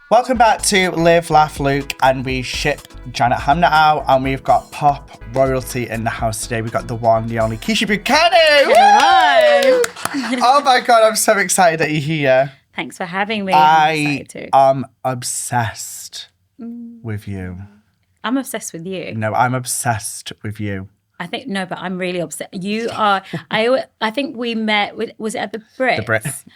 Welcome back to Live, Laugh, Luke, and we ship Janet Hamner out, and we've got pop royalty in the house today. We've got the one, the only Keisha Buchanan. Hello. Oh my God, I'm so excited that you're here. Thanks for having me. I am obsessed with you. I'm obsessed with you. No, I'm obsessed with you. But I'm really obsessed. You are, I think we met, was it at the Brits?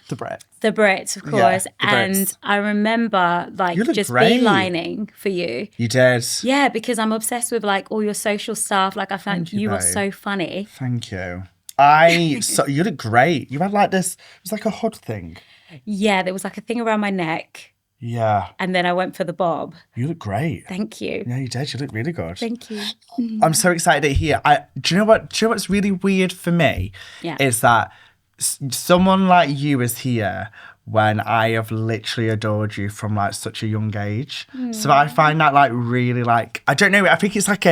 The Brits. The Brits, of course. Yeah, and Brits. I remember just great. beelining for you. You did. Yeah, because I'm obsessed with like all your social stuff. Like I found you were so funny. Thank you. You look great. You had like this, it was like a hood thing. Yeah, there was like a thing around my neck. Yeah. And then I went for the bob. You look great. Thank you. Yeah, you did. You look really good. Thank you. I'm so excited to hear. Do you know what's really weird for me? Yeah. Is that someone like you is here when I have literally adored you from like such a young age. So I find that like really like, I don't know, I think it's like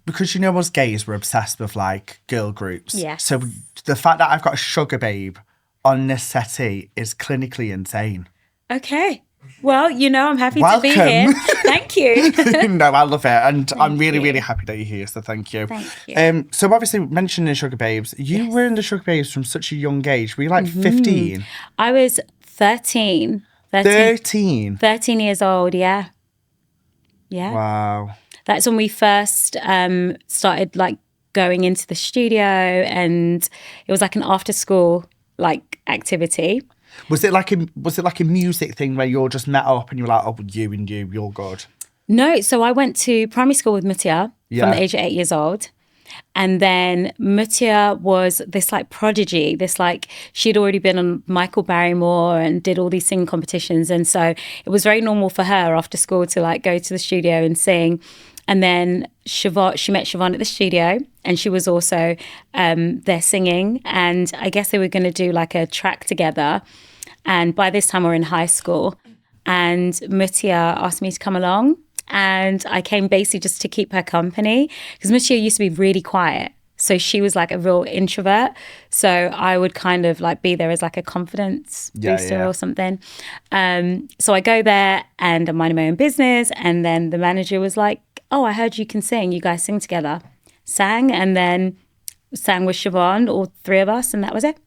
because you know us gays, we're obsessed with like girl groups. Yeah. So the fact that I've got a Sugababe on this settee is clinically insane. Okay. Well, I'm happy Welcome. to be here. Thank you. No, I love it. And I'm really, really happy that you're here. So thank you. Thank you. So obviously mentioning the Sugababes, you were in the Sugababes from such a young age. Were you like 15? I was 13. 13? 13 years old, yeah. Yeah. Wow. That's when we first started like going into the studio, and it was like an after school like activity. Was it like a music thing where you all just met up and you were like, oh, you're good? No, so I went to primary school with Mutia from the age of 8 years old. And then Mutia was this like prodigy, she'd already been on Michael Barrymore and did all these singing competitions. And so it was very normal for her after school to like go to the studio and sing. And then she met Siobhan at the studio, and she was also there singing. And I guess they were going to do like a track together. And by this time we're in high school. And Mutia asked me to come along. And I came basically just to keep her company, because Mutia used to be really quiet. So she was like a real introvert. So I would kind of like be there as like a confidence booster or something. So I go there and I'm minding my own business. And then the manager was like, oh, I heard you can sing. You guys sing together. Sang, and then sang with Siobhan, all three of us. And that was it.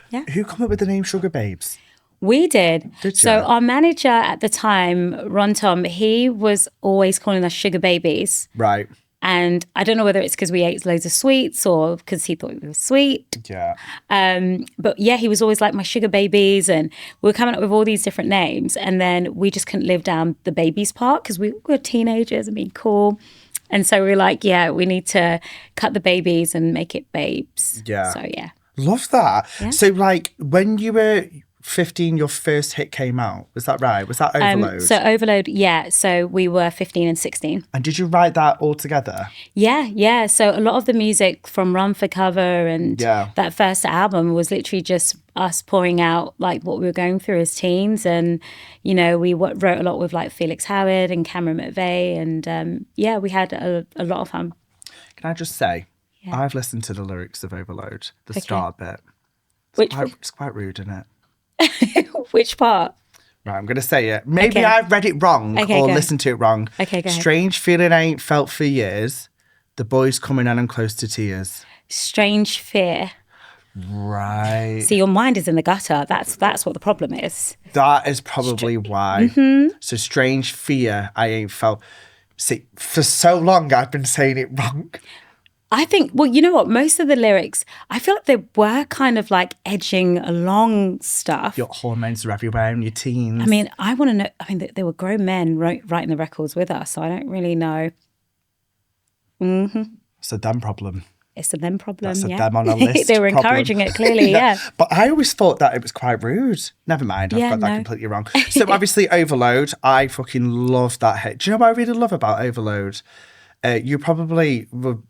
Yeah. Who come up with the name Sugababes? We did. Did you? So our manager at the time, Ron Tom, he was always calling us sugar babies. Right. And I don't know whether it's because we ate loads of sweets or because he thought we were sweet. Yeah. But yeah, he was always like my sugar babies, and we were coming up with all these different names. And then we just couldn't live down the babies part because we were teenagers and being cool. And so we were like, yeah, we need to cut the babies and make it babes. Yeah. So yeah. Love that. Yeah. So like when you were 15, your first hit came out. Was that right? Was that Overload? So Overload, yeah. So we were 15 and 16. And did you write that all together? Yeah. So a lot of the music from Run for Cover and that first album was literally just us pouring out like what we were going through as teens. And, we wrote a lot with like Felix Howard and Cameron McVeigh. And we had a lot of fun. Can I just say, I've listened to the lyrics of Overload, the start bit. It's quite rude, isn't it? Which part? Right, I'm going to say it. Maybe I've read it wrong or listened to it wrong. Okay, go ahead. Strange feeling I ain't felt for years. The boy's coming in and close to tears. Strange fear. Right. See, your mind is in the gutter. That's what the problem is. That is probably why. Mm-hmm. So strange fear I ain't felt. See, for so long I've been saying it wrong. I think, well, you know what? Most of the lyrics, I feel like they were kind of like edging along stuff. Your hormones are everywhere in your teens. I mean, I want to know, they were grown men writing the records with us, so I don't really know. Mm-hmm. It's a them problem. It's a them problem, That's a them on a list. They were encouraging it, clearly, yeah. But I always thought that it was quite rude. Never mind, I've got that completely wrong. So obviously Overload, I fucking love that hit. Do you know what I really love about Overload? You probably would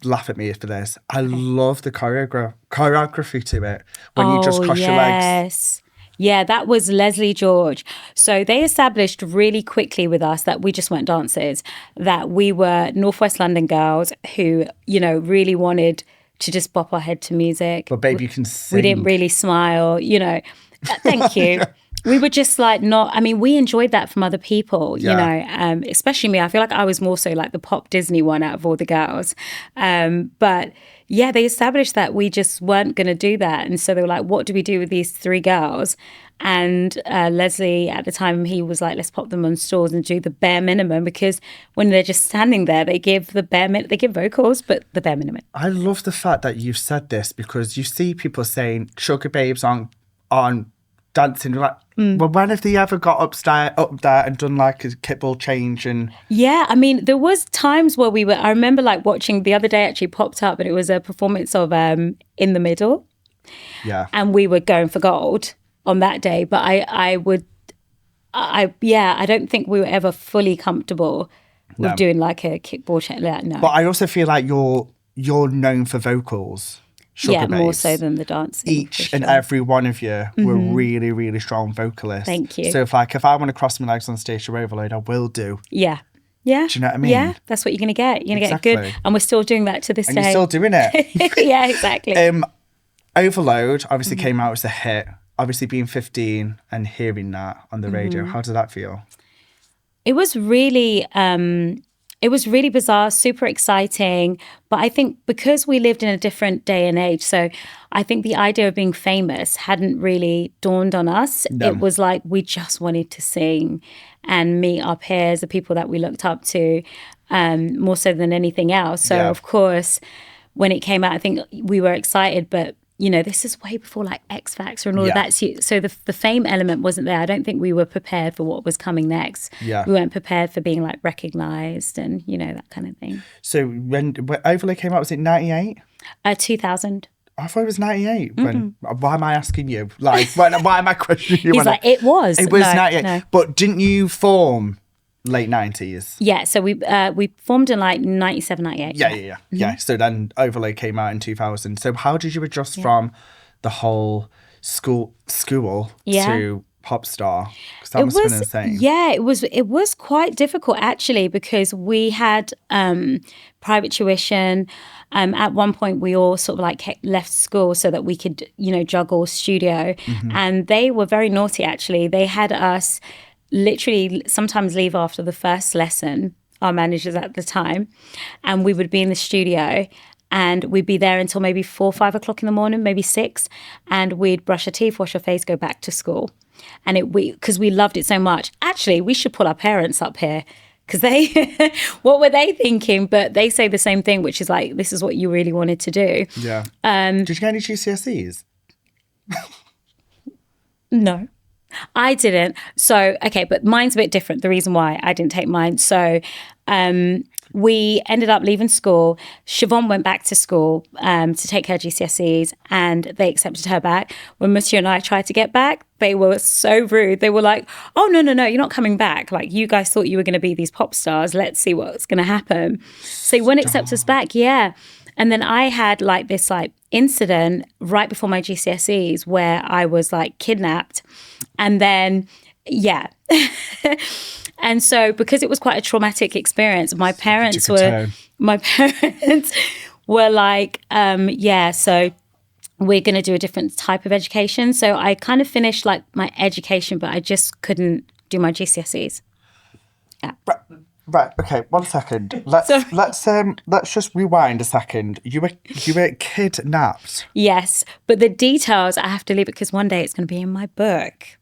laugh at me for this. I love the choreography to it when you just cross your legs. Yeah, that was Leslie George. So they established really quickly with us that we just weren't dancers, that we were Northwest London girls who, really wanted to just bop our head to music. But babe, you can sing. We didn't really smile, Thank you. We were just like not, I mean, we enjoyed that from other people, you know, especially me. I feel like I was more so like the pop Disney one out of all the girls. But yeah, they established that we just weren't going to do that. And so they were like, what do we do with these three girls? And Leslie, at the time, he was like, let's pop them on stalls and do the bare minimum, because when they're just standing there, they give the bare minimum, they give vocals, but the bare minimum. I love the fact that you've said this, because you see people saying Sugababes on dancing, like, well, when have they ever got up there and done like a kickball change? And yeah, I mean, there was times where I remember like watching the other day, actually popped up, and it was a performance of In the Middle. Yeah. And we were going for gold on that day, but I don't think we were ever fully comfortable with doing like a kickball check. No. But I also feel like you're known for vocals. Yeah, more so than the dancing. Each and every one of you were really, really strong vocalists. Thank you. So if I want to cross my legs on stage to Overload, I will do. Yeah. Yeah. Do you know what I mean? Yeah, that's what you're going to get. You're going to get good. And we're still doing that to this day. And you're still doing it. Yeah, exactly. Overload obviously came out as a hit. Obviously being 15 and hearing that on the radio, how did that feel? It was really bizarre, super exciting. But I think because we lived in a different day and age, so I think the idea of being famous hadn't really dawned on us. No. It was like we just wanted to sing and meet our peers, the people that we looked up to, more so than anything else. So, of course, when it came out, I think we were excited, but you know, this is way before like X Factor and all of that. So the fame element wasn't there. I don't think we were prepared for what was coming next. Yeah. We weren't prepared for being like recognised and, you know, that kind of thing. So when Overlay came out, was it 98? 2000. I thought it was 98. Why am I asking you? Like, why am I questioning you? He's like, it was. It was 98. No. But didn't you form late 90s? Yeah, so we formed in like 97, 98. Yeah. So then Overlay came out in 2000. So how did you adjust from the whole school to pop star? Because that must have been insane. Yeah, it was quite difficult actually, because we had private tuition. At one point, we all sort of like left school so that we could, you know, juggle studio. And they were very naughty actually. They had us literally sometimes leave after the first lesson, our managers at the time, and we would be in the studio and we'd be there until maybe 4 or 5 o'clock in the morning, maybe 6, and we'd brush our teeth, wash our face, go back to school. And because we loved it so much. Actually, we should pull our parents up here, because they, what were they thinking? But they say the same thing, which is like, this is what you really wanted to do. Yeah. Did you get any GCSEs? No. I didn't. So, okay, but mine's a bit different. The reason why I didn't take mine. So, we ended up leaving school. Siobhan went back to school to take her GCSEs, and they accepted her back. When Monsieur and I tried to get back, they were so rude. They were like, oh, no, you're not coming back. Like, you guys thought you were going to be these pop stars. Let's see what's going to happen. So they wouldn't accept us back. Yeah. And then I had like this like incident right before my GCSEs where I was like kidnapped. And then, and so because it was quite a traumatic experience, my parents were like, so we're going to do a different type of education. So I kind of finished like my education, but I just couldn't do my GCSEs. Yeah. Right. Okay. 1 second. Let's just rewind a second. You were kidnapped. Yes, but the details I have to leave it because one day it's going to be in my book.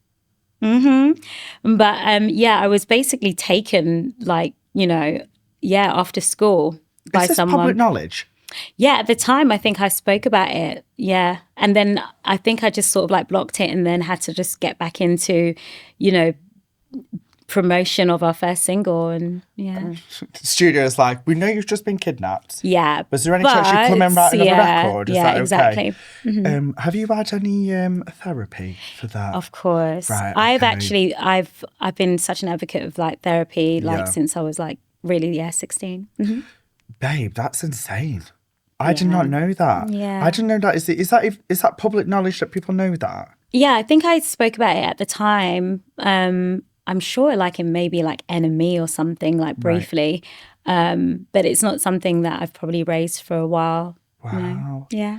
But I was basically taken, like, you know, after school by Is this someone. Public knowledge? Yeah, at the time I think I spoke about it. Yeah, and then I think I just sort of like blocked it, and then had to just get back into, you know, promotion of our first single. And the studio's like, we know you've just been kidnapped. Yeah. Was there any chance you come and write another record? Is that okay? Exactly. Have you had any therapy for that? Of course. Right. Okay. I've been such an advocate of like therapy since I was like really 16. Babe, that's insane. I did not know that. Yeah. I didn't know that. Is that public knowledge that people know that? Yeah, I think I spoke about it at the time. I'm sure like in maybe like NME or something, like briefly. Right. But it's not something that I've probably raised for a while. Wow. No. Yeah.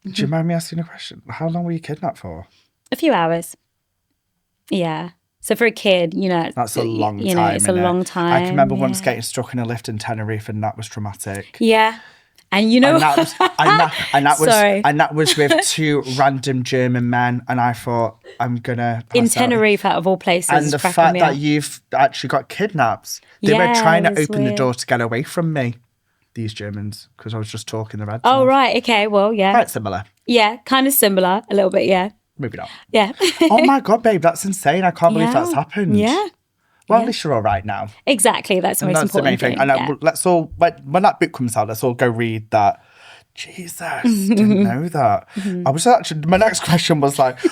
Do you mind me asking a question? How long were you kidnapped for? A few hours. Yeah. So for a kid, that's a long time. It's a long time. I can remember once getting stuck in a lift in Tenerife, and that was traumatic. Yeah. And and that was with 2 random German men, and I thought, I'm gonna pass in Tenerife out of all places. And the fact that you've actually got kidnapped, they were trying to open the door to get away from me. These Germans, because I was just talking the red. Oh right, okay, well yeah, quite similar. Yeah, kind of similar, a little bit, yeah. Maybe not. Yeah. Oh my God, babe, that's insane. I can't believe that's happened. Yeah. Well, at least you're all right now. Exactly, that's the most important thing. And let's all, when that book comes out, let's all go read that. Jesus, didn't know that. I was actually, my next question was like, do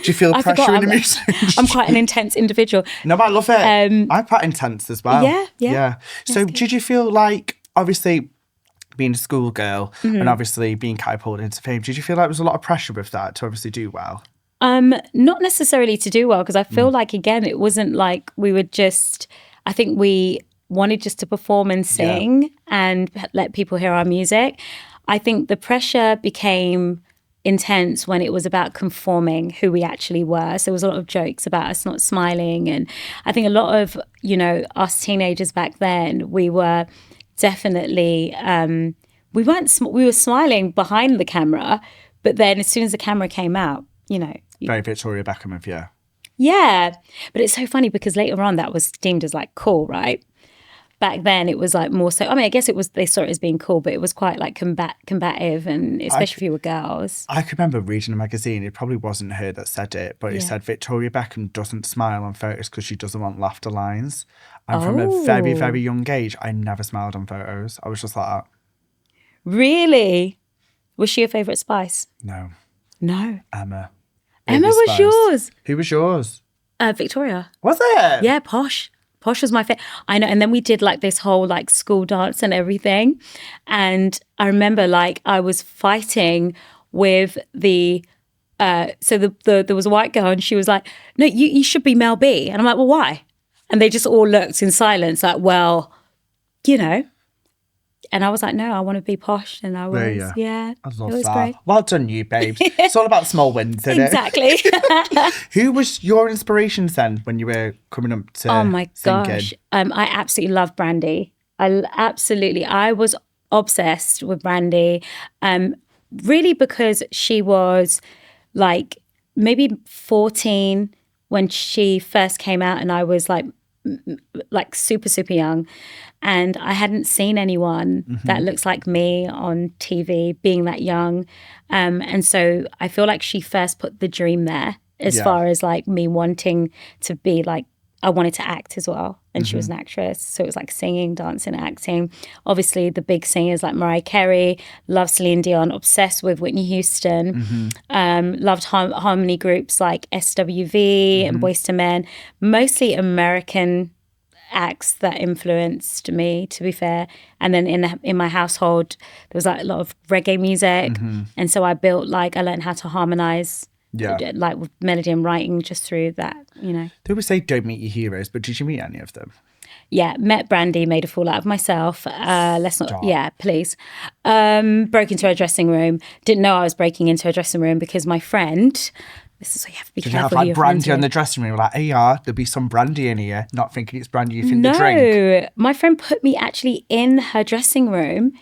you feel pressure in the music? I'm quite an intense individual. No, I love it. I'm quite intense as well. Yeah. So did you feel like, obviously, being a schoolgirl and obviously being catapulted into fame, did you feel like there was a lot of pressure with that to obviously do well? Not necessarily to do well, because I feel like, again, it wasn't like we would just, I think we wanted just to perform and sing and let people hear our music. I think the pressure became intense when it was about conforming who we actually were. So there was a lot of jokes about us not smiling. And I think a lot of, us teenagers back then, we were definitely, we were smiling behind the camera, but then as soon as the camera came out, Very Victoria Beckham of you. Yeah. But it's so funny because later on that was deemed as like cool, right? Back then it was like more so, I mean, I guess they saw it as being cool, but it was quite like combative, and especially if you were girls. I could remember reading a magazine, it probably wasn't her that said it, but it said Victoria Beckham doesn't smile on photos because she doesn't want laughter lines. And from a very, very young age, I never smiled on photos. I was just like that. Really? Was she your favourite Spice? No. Emma Baby was Spice. yours. Who was yours? Victoria. Was it? Yeah, Posh. Posh was my favorite. I know. And then we did like this whole like school dance and everything. And I remember like I was fighting with the, there was a white girl and she was like, no, you should be Mel B. And I'm like, well, why? And they just all looked in silence like, well, And I was like, no, I want to be Posh. And I was, I love that. Great. Well done, you, babes. It's all about small wins, isn't it? Exactly. Who was your inspirations then when you were coming up to Oh my singing? gosh. I absolutely love Brandy. I was obsessed with Brandy. Really because she was like maybe 14 when she first came out, and I was like super, super young. And I hadn't seen anyone that looks like me on TV being that young. And so I feel like she first put the dream there as far as like me wanting to be like, I wanted to act as well. And she was an actress. So it was like singing, dancing, acting. Obviously the big singers like Mariah Carey, loved Celine Dion, obsessed with Whitney Houston, loved harmony groups like SWV and Boyz II Men, mostly American acts that influenced me, to be fair. And then in my household there was like a lot of reggae music, and so I learned how to harmonize like with melody and writing just through that. They always say don't meet your heroes, but did you meet any of them? Met Brandy, made a fool out of myself. Let's not. Stop. Yeah, please. Broke into her dressing room. Didn't know I was breaking into her dressing room because my friend. This is why you have to be careful. Did you have like brandy in the dressing room? Like, hey, there'll be some brandy in here. Not thinking it's brandy, you think the drink. No, my friend put me actually in her dressing room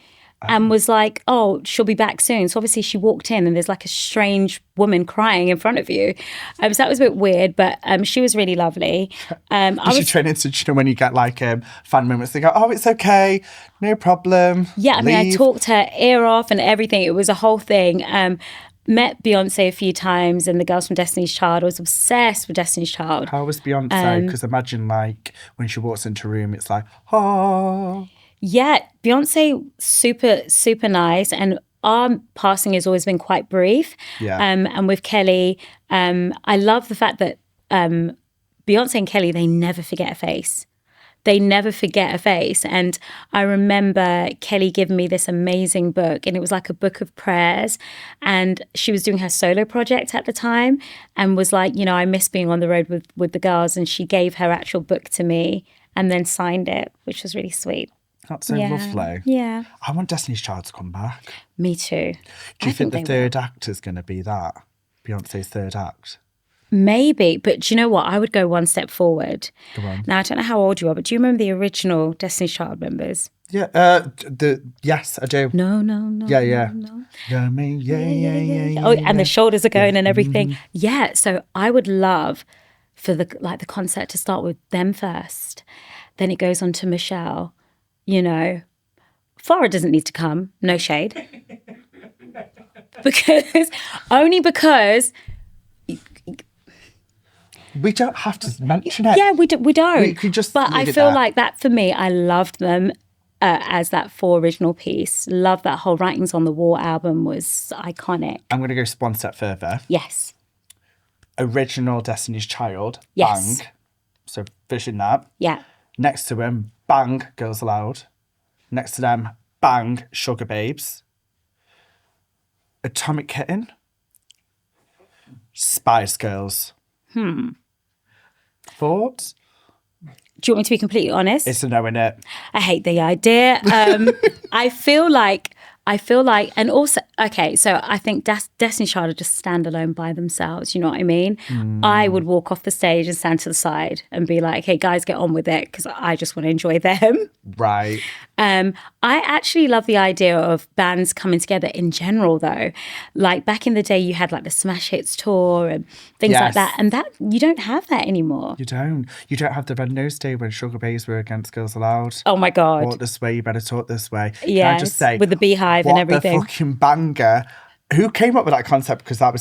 and was like, oh, she'll be back soon. So obviously she walked in and there's like a strange woman crying in front of you. So that was a bit weird, but she was really lovely. She turn into, when you get like fan moments, they go, oh, it's okay, no problem. Yeah, I mean, I talked her ear off and everything. It was a whole thing. Met Beyonce a few times and the girls from Destiny's Child. I was obsessed with Destiny's Child. How was Beyonce? Because imagine like when she walks into a room, it's like, oh. Yeah, Beyonce, super, super nice. And our passing has always been quite brief. Yeah. And with Kelly, I love the fact that Beyonce and Kelly, they never forget a face. They never forget a face. And I remember Kelly giving me this amazing book, and it was like a book of prayers. And she was doing her solo project at the time and was like, I miss being on the road with the girls. And she gave her actual book to me and then signed it, which was really sweet. That's so lovely. Yeah. I want Destiny's Child to come back. Me too. Do you think the third act is going to be that? Beyonce's third act? Maybe, but do you know what? I would go one step forward. Go on. Now, I don't know how old you are, but do you remember the original Destiny's Child members? Yeah. Yes, I do. No. Yeah. No. Yeah. Oh, and the shoulders are going and everything. Mm-hmm. Yeah. So I would love for the concert to start with them first. Then it goes on to Michelle. You know, Farrah doesn't need to come. No shade. because we don't have to mention it. Yeah, we don't. We could just. But I feel like that for me, I loved them as that 4 original piece. Love that whole Writings on the Wall album was iconic. I'm going to go one step further. Yes. Original Destiny's Child. Yes. Bang. So vision that. Yeah. Next to him, bang, Girls Aloud. Next to them, bang, Sugababes. Atomic Kitten. Spice Girls. Thoughts? Do you want me to be completely honest? It's a no, innit? I hate the idea. I feel like, and also, okay, so I think Destiny's Child are just standalone by themselves, you know what I mean? I would walk off the stage and stand to the side and be like, hey, guys, get on with it, because I just want to enjoy them. Right. I actually love the idea of bands coming together in general, though. Like back in the day, you had like the Smash Hits tour and things like that. And that you don't have that anymore. You don't. You don't have the Red Nose Day when Sugababes were against Girls Aloud. Oh my God. Walk this way, you better talk this way. Yeah. Can I just say, with the beehive and everything. What the fucking banger. Who came up with that concept? Because that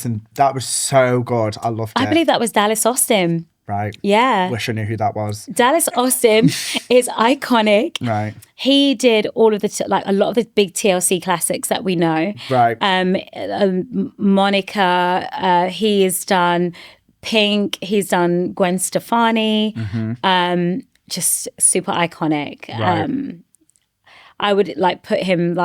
was so good. I loved it. I believe that was Dallas Austin. Right. Yeah. Wish I knew who that was. Dallas Austin is iconic. Right. He did all of the a lot of the big TLC classics that we know. Right. Monica. He has done Pink. He's done Gwen Stefani. Mm-hmm. Just super iconic. Right. I would put him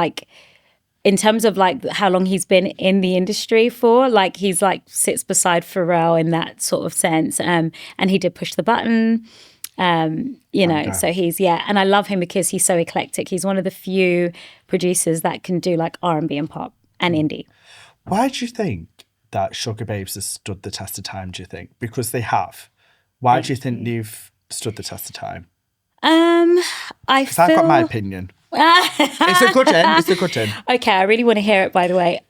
in terms of how long he's been in the industry for, he's sits beside Pharrell in that sort of sense. And he did Push the Button, so he's, and I love him because he's so eclectic. He's one of the few producers that can do R&B and pop and indie. Why do you think that Sugababes has stood the test of time, do you think? Because they have. Why do you think they've stood the test of time? I've got my opinion. It's a good one. Okay, I really want to hear it, by the way.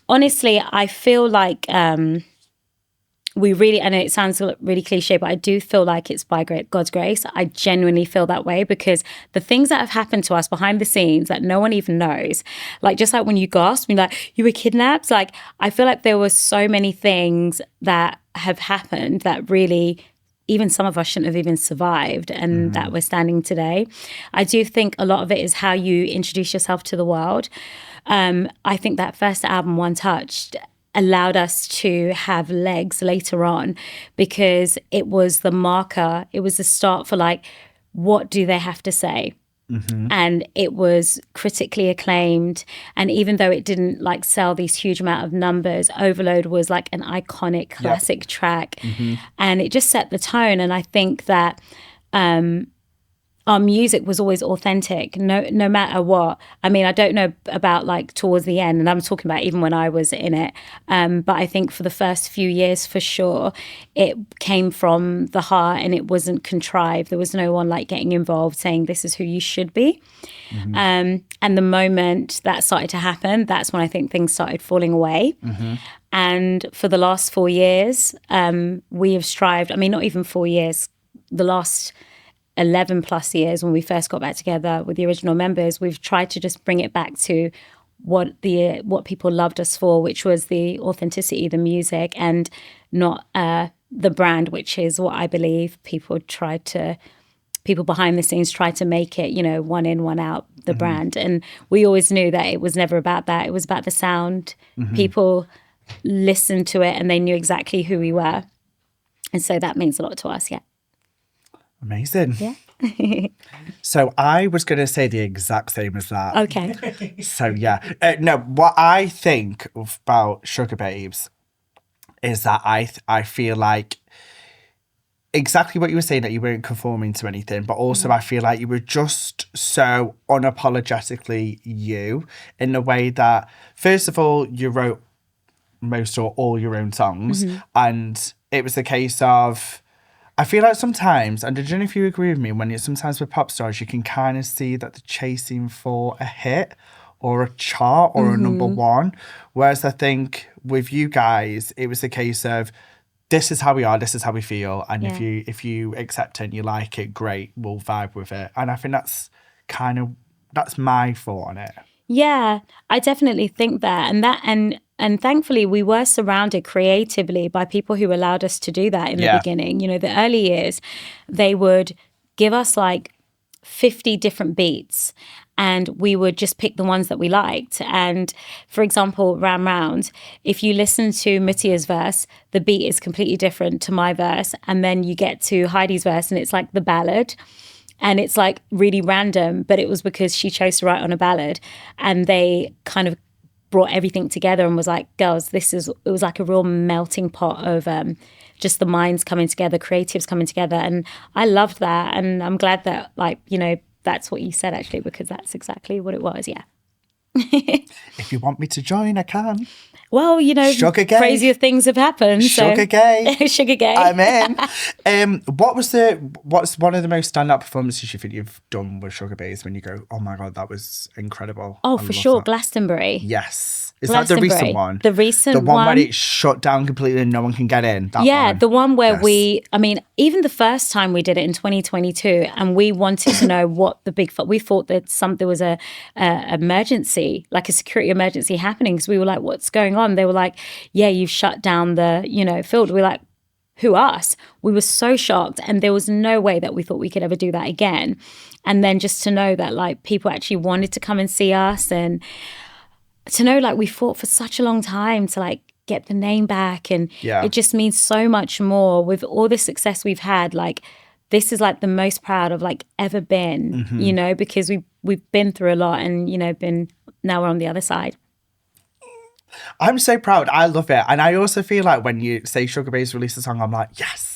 Honestly, I feel like we really, I know it sounds really cliche, but I do feel like it's by God's grace. I genuinely feel that way because the things that have happened to us behind the scenes that no one even knows, just like when you gasped, you were kidnapped. I feel like there were so many things that have happened that really, even some of us shouldn't have even survived and that we're standing today. I do think a lot of it is how you introduce yourself to the world. I think that first album, One Touch, allowed us to have legs later on because it was the marker, it was the start for what do they have to say? Mm-hmm. And it was critically acclaimed. And even though it didn't sell these huge amount of numbers, Overload was an iconic classic track. Mm-hmm. And it just set the tone. And I think that our music was always authentic, no matter what. I mean, I don't know about towards the end, and I'm talking about even when I was in it. But I think for the first few years, for sure, it came from the heart and it wasn't contrived. There was no one getting involved saying this is who you should be. Mm-hmm. And the moment that started to happen, that's when I think things started falling away. Mm-hmm. And for the last 4 years, we have strived, not even 4 years, the last 11 plus years when we first got back together with the original members, we've tried to just bring it back to what people loved us for, which was the authenticity, the music, and not the brand, which is what I believe people behind the scenes tried to make it, one in, one out, the brand. And we always knew that it was never about that. It was about the sound. Mm-hmm. People listened to it and they knew exactly who we were. And so that means a lot to us, yeah. Amazing. Yeah. So I was going to say the exact same as that. Okay. So yeah. No, what I think about Sugababes is that I feel like exactly what you were saying, that you weren't conforming to anything, but also I feel like you were just so unapologetically you in the way that, first of all, you wrote most or all your own songs. And it was a case of, I feel like sometimes, and I don't know if you agree with me, when you're sometimes with pop stars, you can kind of see that they're chasing for a hit or a chart or a number one. Whereas I think with you guys, it was a case of, this is how we are, this is how we feel. And if you accept it and you like it, great, we'll vibe with it. And I think that's my thought on it. Yeah, I definitely think that. And thankfully we were surrounded creatively by people who allowed us to do that in the beginning. You know, the early years, they would give us like 50 different beats and we would just pick the ones that we liked. And for example, Round, if you listen to Mutia's verse, the beat is completely different to my verse. And then you get to Heidi's verse and it's like the ballad. And it's like really random, but it was because she chose to write on a ballad and they kind of brought everything together and was like, girls, it was like a real melting pot of just the minds coming together, creatives coming together. And I loved that. And I'm glad that, like, you know, that's what you said actually, because that's exactly what it was. Yeah. If you want me to join, I can. Well, you know, crazier things have happened. Sugar gay. Sugar gay. I'm in. What's one of the most standout performances you think you've done with Sugababes when you go, oh my God, that was incredible? Oh, for sure. That. Glastonbury. Yes. Is that the recent one? The recent one. The one where it's shut down completely and no one can get in? The one where even the first time we did it in 2022 and we wanted to know what the we thought that there was a emergency, like a security emergency happening because we were like, what's going on? They were like, yeah, you've shut down the, field. We were like, who, us? We were so shocked and there was no way that we thought we could ever do that again. And then just to know that like people actually wanted to come and see us and to know like we fought for such a long time to like get the name back and it just means so much more with all the success we've had. Like this is like the most proud I've like ever been, because we've been through a lot and, now we're on the other side. I'm so proud. I love it. And I also feel like when you say Sugababes release a song, I'm like, yes.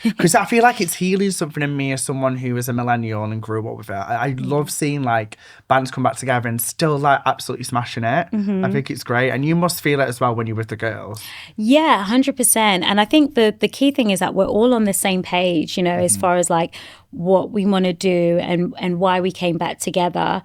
Because I feel like it's healing something in me as someone who is a millennial and grew up with it. I love seeing like bands come back together and still like absolutely smashing it. I think it's great. And you must feel it as well when you're with the girls. Yeah, 100%. And I think the key thing is that we're all on the same page, as far as like what we want to do and why we came back together.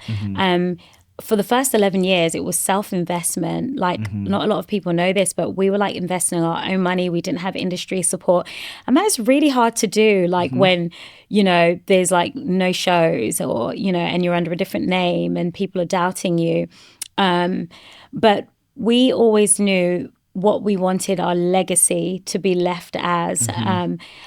For the first 11 years, it was self-investment. Like, not a lot of people know this, but we were like investing our own money. We didn't have industry support. And that's really hard to do, like when, there's like no shows or, and you're under a different name and people are doubting you. But we always knew what we wanted our legacy to be left as.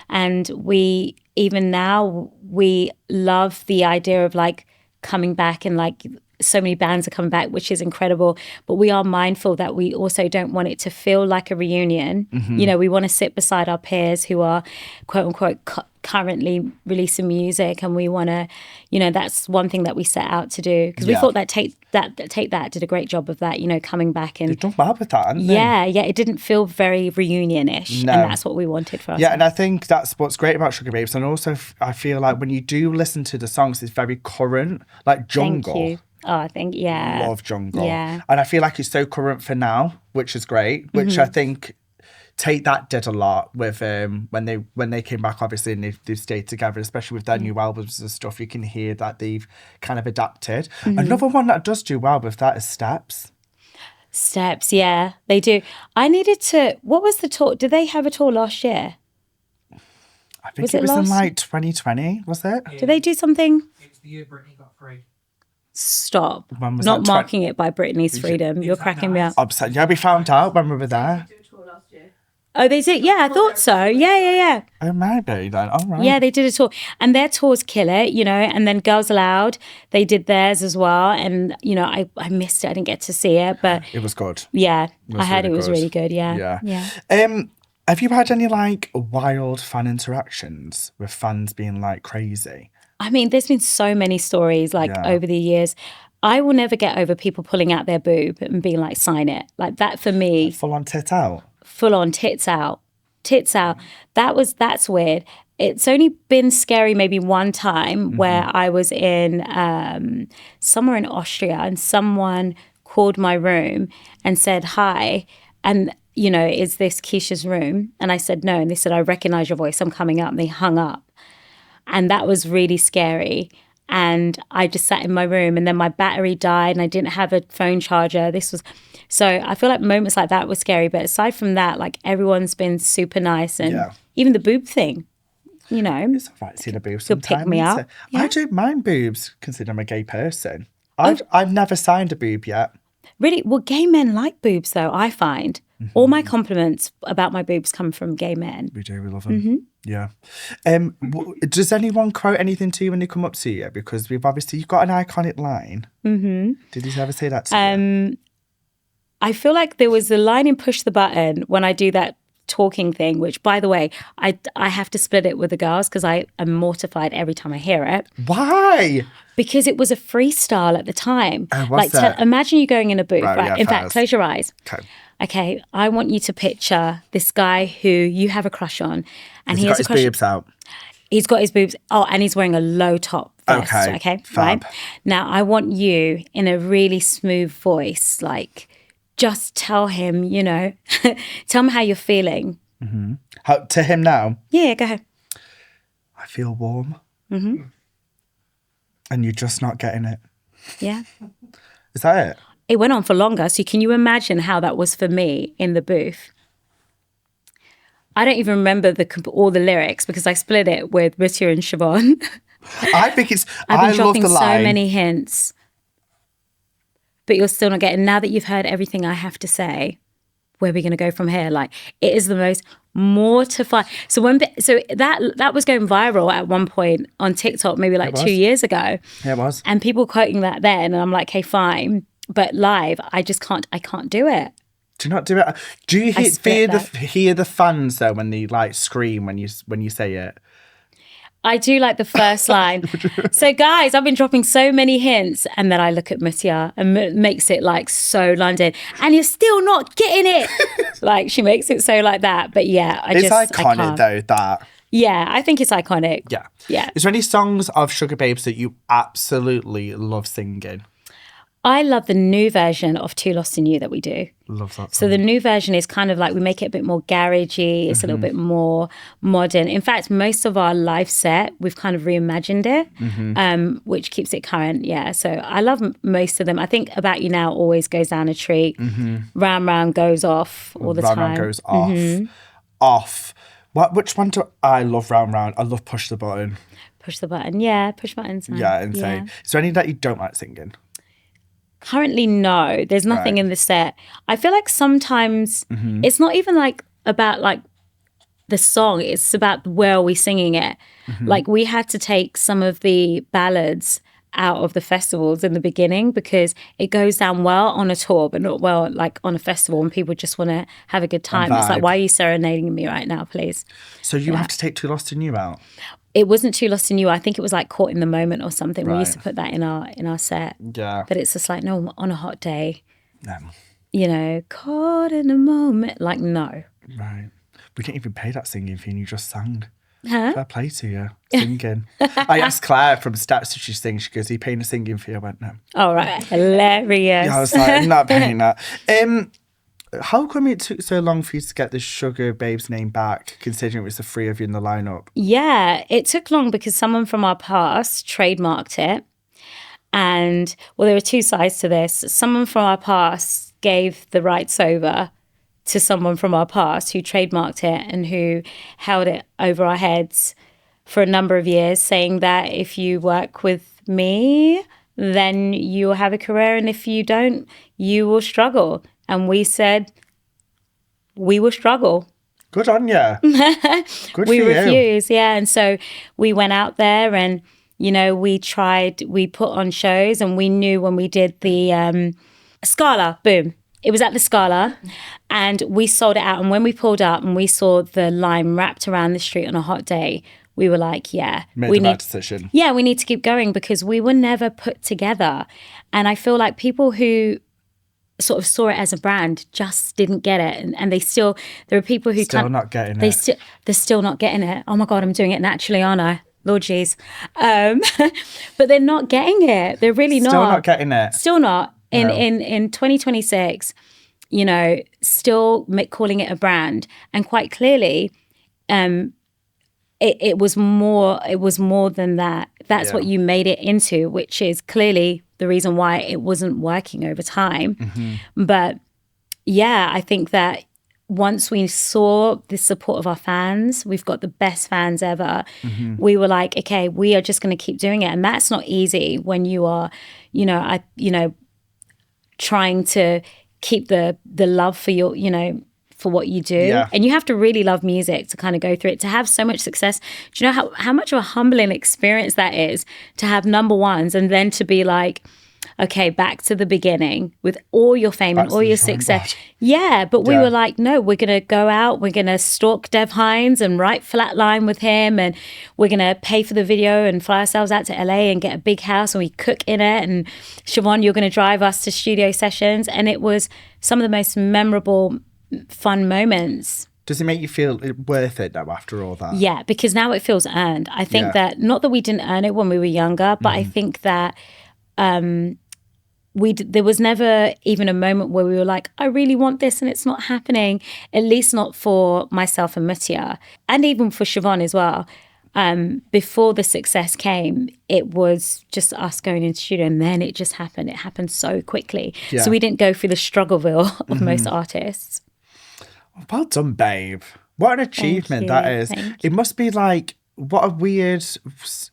And we, even now, we love the idea of like coming back and like, so many bands are coming back, which is incredible. But we are mindful that we also don't want it to feel like a reunion. We want to sit beside our peers who are, quote unquote, currently releasing music. And we want to, that's one thing that we set out to do. Because we thought that Take That did a great job of that, coming back. And they've done well with that, haven't they? Yeah, it didn't feel very reunion-ish. No. And that's what we wanted for us. Yeah, and I think that's what's great about Sugababes. And also, I feel like when you do listen to the songs, it's very current, like Jungle. Thank you. Oh, I think, love Jungle. Yeah. And I feel like it's so current for now, which is great, which I think Take That did a lot with when they came back, obviously, and they've stayed together, especially with their new albums and stuff. You can hear that they've kind of adapted. Another one that does do well with that is Steps. Steps, yeah, they do. I needed to, what was the tour? Did they have a tour last year? I think it was in like 2020, was it? Yeah. Did they do something? It was the year Britney got free. Stop. Not marking it by Britney's freedom. You're cracking me up. Upset. Yeah, we found out when we were there. Oh, they did? Yeah, I thought so. Yeah. Oh, maybe then. All right. Yeah, they did a tour. And their tours kill it, and then Girls Aloud, they did theirs as well. And, I missed it. I didn't get to see it, but... It was good. Yeah, I heard it was really good, yeah. Have you had any, like, wild fan interactions with fans being, like, crazy? I mean, there's been so many stories, like, over the years. I will never get over people pulling out their boob and being like, sign it. Like, that for me... Full on tit out? Full on tits out. That's weird. It's only been scary maybe one time where I was in somewhere in Austria and someone called my room and said hi. And, you know, is this Keisha's room? And I said, no. And they said, I recognize your voice. I'm coming up. And they hung up. And that was really scary. And I just sat in my room, and then my battery died and I didn't have a phone charger. So I feel like moments like that were scary. But aside from that, like, everyone's been super nice. And even the boob thing, you know. It's all right seeing a boob sometimes. Pick me up. I don't mind boobs, considering I'm a gay person. I've never signed a boob yet. Really? Well, gay men like boobs, though, I find. All my compliments about my boobs come from gay men. We do. We love them. Yeah. Does anyone quote anything to you when they come up to you? Because you've got an iconic line. Did he ever say that to you? I feel like there was a line in Push the Button when I do that talking thing, which, by the way, I have to split it with the girls because I am mortified every time I hear it. Why? Because it was a freestyle at the time. What's that? Imagine you going in a booth, right? Yeah, in fact, close your eyes. Okay, I want you to picture this guy who you have a crush on, and he has a crush. He's got his boobs out. He's got his boobs. Oh, and he's wearing a low top vest. Okay, fab. Right. Now, I want you in a really smooth voice, like, just tell him, you know, tell him how you're feeling. To him now? Yeah, go ahead. I feel warm. And you're just not getting it. Yeah. Is that it? It went on for longer. So can you imagine how that was for me in the booth? I don't even remember all the lyrics because I split it with Mutya and Siobhan. I think it's... I've been dropping love the line. so many hints. But you're still not getting... Now that you've heard everything I have to say, where are we going to go from here? Like, it is the most mortifying... So that was going viral at one point on TikTok, maybe like 2 years ago. Yeah, it was. And people quoting that then, and I'm like, okay, fine. But live, I can't do it. Do you not do it? Do you hear the fans though when they like scream when you say it? I do like the first line. So guys, I've been dropping so many hints, and then I look at Mutya and makes it like so London, and you're still not getting it. Like, she makes it so like that. But yeah, it's iconic though, that. Yeah, I think it's iconic. Yeah. Is there any songs of Sugababes that you absolutely love singing? I love the new version of Too Lost in You that we do. Love that song. So the new version is kind of like, we make it a bit more garagey. It's a little bit more modern. In fact, most of our live set, we've kind of reimagined it, which keeps it current. Yeah. So I love most of them. I think About You Now always goes down a treat. Round Round goes off all the time. Round goes off. Off. Which one do I love? Round Round. I love Push the Button. Push the Button. Yeah. Push Buttons. Yeah, insane. Yeah. Is there any that you don't like singing? Currently, no. There's nothing in the set. I feel like sometimes it's not even like about like the song. It's about where are we singing it. Like, we had to take some of the ballads out of the festivals in the beginning because it goes down well on a tour, but not well like on a festival when people just want to have a good time. It's like, why are you serenading me right now, please? So you have to take Too Lost in You out? It wasn't Too Lost in You. I think it was like Caught in the Moment or something. We used to put that in our set. Yeah. But it's just like, no, on a hot day, you know, caught in the moment. Like, no. Right. We didn't even pay that singing fee and you just sang. Huh? Fair play to you, singing. I asked Claire from Stats if she sings. She goes, are you paying a singing fee? I went, no. All right. Hilarious. Yeah, I was like, I'm not paying that. How come it took so long for you to get the Sugababes name back, considering it was the three of you in the lineup? Yeah, it took long because someone from our past trademarked it. And, well, there were two sides to this. Someone from our past gave the rights over to someone from our past who trademarked it and who held it over our heads for a number of years, saying that if you work with me, then you'll have a career, and if you don't, you will struggle. And we said, we will struggle. Good on you. Good we for refused, yeah. And so we went out there and, you know, we put on shows, and we knew when we did the Scala, boom. It was at the Scala, and we sold it out. And when we pulled up and we saw the line wrapped around the street on a hot day, we were like, yeah. Made that decision. Yeah, we need to keep going because we were never put together. And I feel like people who sort of saw it as a brand just didn't get it, and there are people who still not getting it. They're still not getting it. Oh my God, I'm doing it naturally, aren't I? Lord jeez. But they're not getting it. They're really not. Still not getting it. Still not. In 2026, you know, still calling it a brand. And quite clearly, it was more than that. That's what you made it into, which is clearly the reason why it wasn't working over time. But yeah, I think that once we saw the support of our fans, we've got the best fans ever. We were like, okay, we are just going to keep doing it. And that's not easy when you are, trying to keep the love for your, for what you do. Yeah. And you have to really love music to kind of go through it, to have so much success. Do you know how much of a humbling experience that is to have number ones and then to be like, okay, back to the beginning with all your fame and all your success. Yeah, but we were like, no, we're going to go out, we're going to stalk Dev Hynes and write Flatline with him, and we're going to pay for the video and fly ourselves out to LA and get a big house and we cook in it. And Siobhan, you're going to drive us to studio sessions. And it was some of the most memorable, fun moments. Does it make you feel worth it though after all that? Yeah, because now it feels earned. I think that, not that we didn't earn it when we were younger, but I think that there was never even a moment where we were like, I really want this and it's not happening, at least not for myself and Mutia, and even for Siobhan as well. Before the success came, it was just us going into studio, and then it just happened. It happened so quickly. Yeah. So we didn't go through the struggleville of most artists. Well done, babe. What an achievement that is. It must be like, what a weird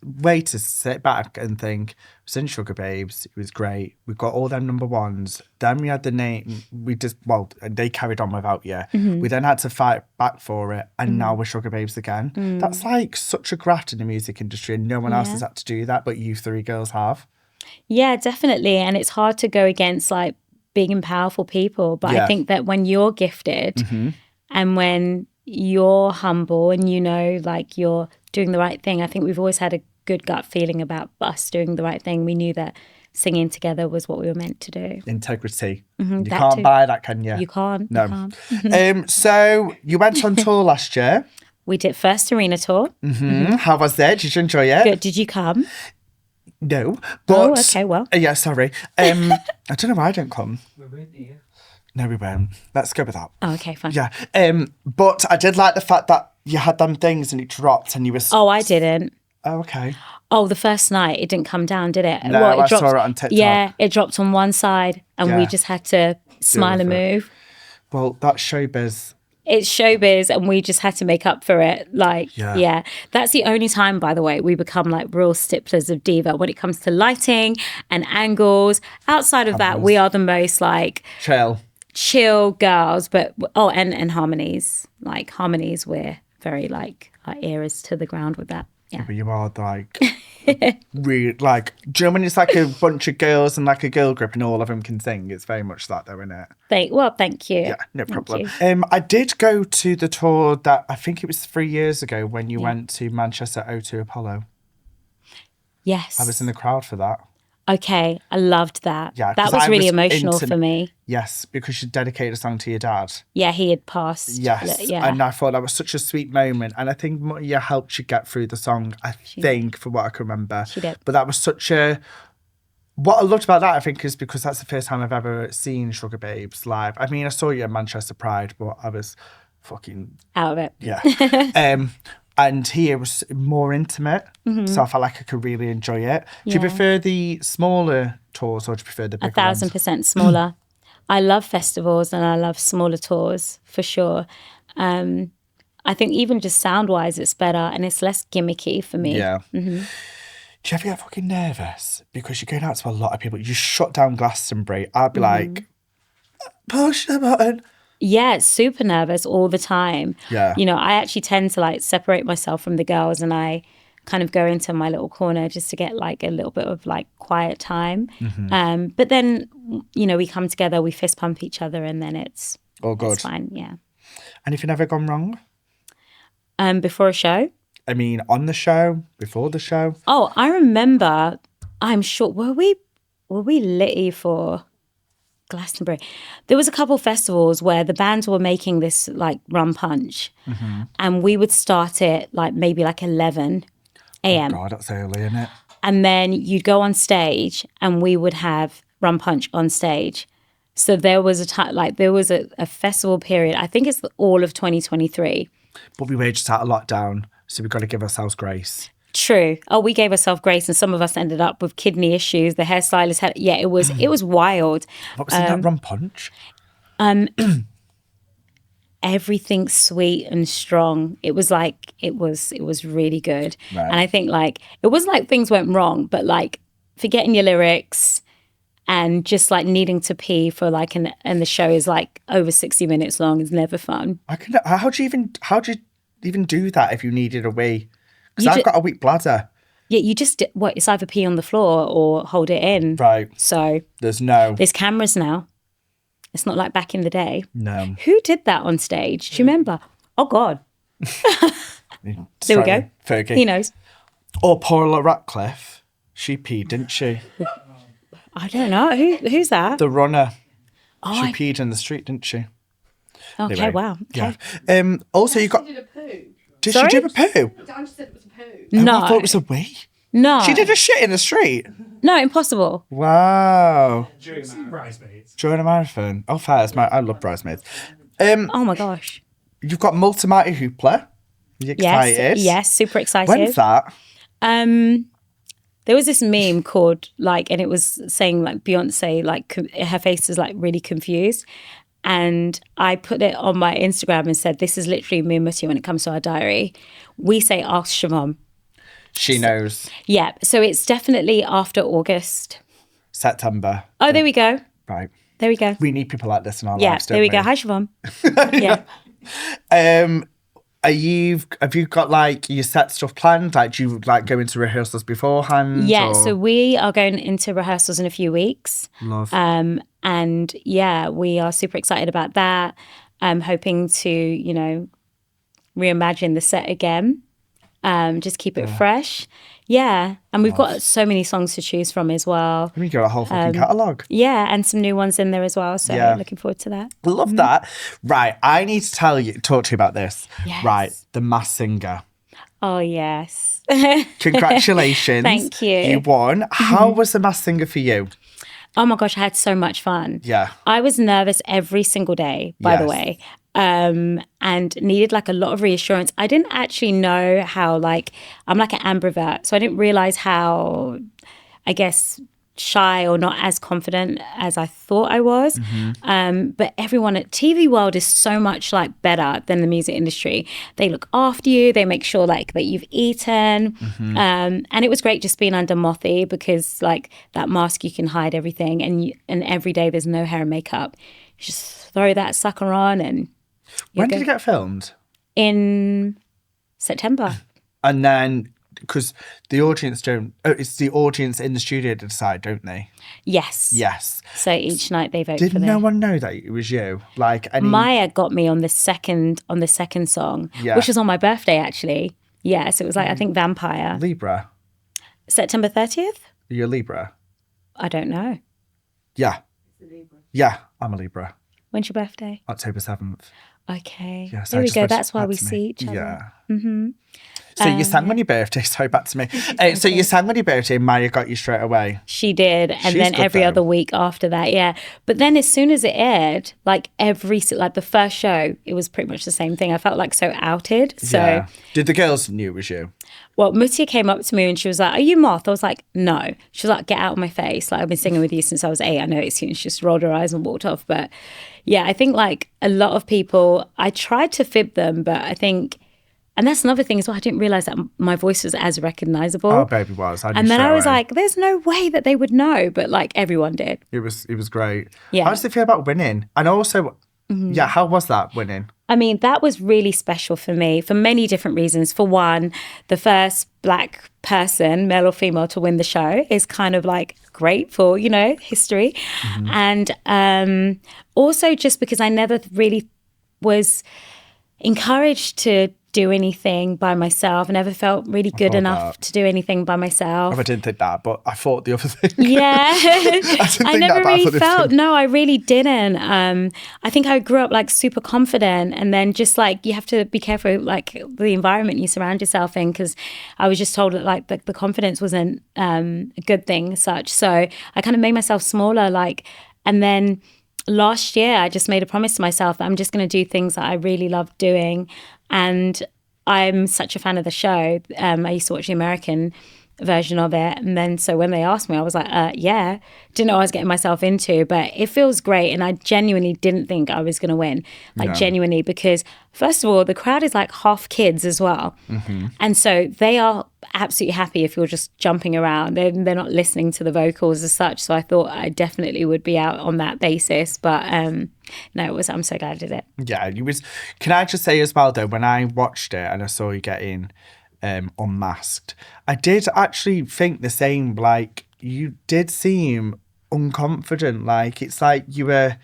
way to sit back and think, it was in Sugababes, it was great. We got all them number ones. Then we had the name, they carried on without you. We then had to fight back for it, and now we're Sugababes again. That's like such a graft in the music industry, and no one else has had to do that, but you three girls have. Yeah, definitely. And it's hard to go against like big and powerful people. But I think that when you're gifted and when you're humble and like you're doing the right thing, I think we've always had a good gut feeling about us doing the right thing. We knew that singing together was what we were meant to do. Integrity. You can't buy that, can you? You can't. No. You can't. So you went on tour last year. We did first arena tour. How was it? Did you enjoy it? Good. Did you come? No. But, okay, well. Yeah, sorry. I don't know why I didn't come. We went here. No, we won't. Let's go with that. Oh, okay, fine. Yeah. But I did like the fact that you had them things and it dropped and you were... Oh, I didn't. Oh, okay. Oh, the first night, it didn't come down, did it? No, I saw it on TikTok. Yeah, it dropped on one side and we just had to smile and move. Well, that's showbiz. It's showbiz and we just had to make up for it. Like, yeah. That's the only time, by the way, we become like real stipplers of diva when it comes to lighting and angles. Outside of that, we are the most like... chill girls, but and harmonies. Like harmonies, we're very like, our ear is to the ground with that. Yeah. But you are like really like, do you know when it's like a bunch of girls and like a girl group and all of them can sing? It's very much that though, isn't it? Thank you. Yeah, no problem. I did go to the tour that I think it was 3 years ago when you went to Manchester O2 Apollo. Yes. I was in the crowd for that. Okay, I loved that. Yeah, that was really emotional for me. Yes, because you dedicated a song to your dad. Yeah, he had passed. Yes, and I thought that was such a sweet moment. And I think Mutia helped you get through the song, from what I can remember. She did. But that was such a... What I loved about that, I think, is because that's the first time I've ever seen Sugababes live. I mean, I saw you at Manchester Pride, but I was fucking... out of it. Yeah. And here was more intimate, so I felt like I could really enjoy it. Do you prefer the smaller tours or do you prefer the bigger 1,000% smaller. I love festivals and I love smaller tours for sure. I think even just sound-wise, it's better and it's less gimmicky for me. Yeah. Do you ever get fucking nervous? Because you're going out to a lot of people. You shut down Glastonbury. I'd be like, push the button. Yeah, super nervous all the time. Yeah. I actually tend to like separate myself from the girls and I kind of go into my little corner just to get like a little bit of like quiet time. But then, we come together, we fist pump each other and then it's all good. It's fine, yeah. Anything ever gone wrong? Before a show? I mean, on the show, before the show? Oh, I remember, I'm sure, were we litty for... Glastonbury. There was a couple of festivals where the bands were making this like rum punch and we would start it like maybe like 11 a.m. Oh God, that's early, isn't it? And then you'd go on stage and we would have rum punch on stage. So there was a time, like there was a festival period. I think it's all of 2023. But we were just out of lockdown, so we've got to give ourselves grace. True. Oh, we gave ourselves grace, and some of us ended up with kidney issues. The hairstylist had, yeah, it was wild. What was in that rum punch? Everything sweet and strong. It was like it was really good. Right. And I think like it wasn't like things went wrong, but like forgetting your lyrics and just like needing to pee for like and the show is like over 60 minutes long. It's never fun. How do you even do that if you needed a wee? Because I've got a weak bladder. Yeah, you just it's either pee on the floor or hold it in. Right. So there's cameras now. It's not like back in the day. No. Who did that on stage? Do you remember? Oh God. There we go. Fergie. He knows. Or Paula Ratcliffe. She peed, didn't she? I don't know. Who's that? The runner. She peed in the street, didn't she? Okay, anyway, wow. Okay. Yeah. Also, you got... She did a poo. Did she do a poo? Dan said it was a poo. No. I thought it was a wee. No. She did a shit in the street? No, impossible. Wow. During Bridesmaids. During a marathon. Oh, fair. I love Bridesmaids. Oh my gosh. You've got Multimarty Hoopla. Are you excited? Yes, super excited. When's that? There was this meme called like, and it was saying like Beyonce, like her face is like really confused. And I put it on my Instagram and said, this is literally me and Mutti when it comes to our diary. We say ask Siobhan. She knows. Yeah. So it's definitely after August. September. Oh, there we go. Right. There we go. We need people like this in our Yeah, lives, don't there we we? go. Hi, Siobhan. Yeah. Have you got like your set stuff planned? Like, do you like go into rehearsals beforehand? Yeah, or? so we are going into rehearsals in a few weeks. Love. And yeah, we are super excited about that. I'm hoping to, reimagine the set again. Just keep it fresh. Yeah. And we've got so many songs to choose from as well. I mean, you got a whole fucking catalogue. Yeah, and some new ones in there as well. So Yeah. looking forward to that. I love that. Right, I need to talk to you about this. Yes. Right, The Masked Singer. Oh, yes. Congratulations. Thank you. You won. How was The Masked Singer for you? Oh my gosh, I had so much fun. Yeah. I was nervous every single day, by the Yes. way, and needed like a lot of reassurance. I didn't actually know how I'm like an ambivert, so I didn't realize how, I guess, shy or not as confident as I thought I was. But everyone at TV world is so much like better than the music industry. They look after you. They make sure like that you've eaten. And it was great just being under Mothi because like that mask, you can hide everything. And every day there's no hair and makeup. You just throw that sucker on and When did it get filmed? in September. And then, because the audience it's the audience in the studio to decide, don't they? Yes. Yes. So each night they vote Did for no one know that it was you? Like, Maya got me on the second song, Yeah. which was on my birthday actually. Yeah, so it was like I think Vampire. Libra? September 30th? Are you a Libra? I don't know. Yeah. Yeah, I'm a Libra. When's your birthday? October 7th. Okay. Yeah, so there I we just go. wanted That's to why add we to me. see each other. Yeah. So you sang on your birthday. Sorry, back to me. So you sang on your birthday and Maya got you straight away. She did. And She's then good, every though. other week after that, yeah. But then as soon as it aired, like the first show, it was pretty much the same thing. I felt like so outed. So, Yeah. Did the girls knew it was you? well, Mutia came up to me and she was like, "Are you Moth?" I was like, "No." She was like, "Get out of my face. Like, I've been singing with you since I was 8. I know it's you." And she just rolled her eyes and walked off. But yeah, I think like a lot of people, I tried to fib them, but I think, and that's another thing as well, I didn't realize that my voice was as recognizable. Oh, baby was. I knew And then straight I was away. like, there's no way that they would know, but like everyone did. It was great. Yeah. How does it feel about winning? And also, yeah, how was that winning? I mean, that was really special for me for many different reasons. For one, the first Black person, male or female, to win the show is kind of like great for, history. And also just because I never really was encouraged to do anything by myself. I never felt really good thought enough that. to do anything by myself. I didn't think that, but I thought the other thing. Yeah, I didn't I think never that, but I really thought the felt. same. No, I really didn't. I think I grew up like super confident, and then just like you have to be careful like the environment you surround yourself in, because I was just told that like the confidence wasn't a good thing as such. So I kind of made myself smaller, and then last year, I just made a promise to myself that I'm just going to do things that I really love doing. And I'm such a fan of the show. I used to watch the American version of it. And then so when they asked me, I was like, yeah. Didn't know what I was getting myself into, but it feels great. And I genuinely didn't think I was going to win. Like genuinely, because first of all, the crowd is like half kids as well. And so they are absolutely happy if you're just jumping around. They're not listening to the vocals as such. So I thought I definitely would be out on that basis. But no, I'm so glad I did it. Yeah, can I just say as well though, when I watched it and I saw you getting unmasked, I did actually think the same. Like, you did seem unconfident. Like, it's like you were,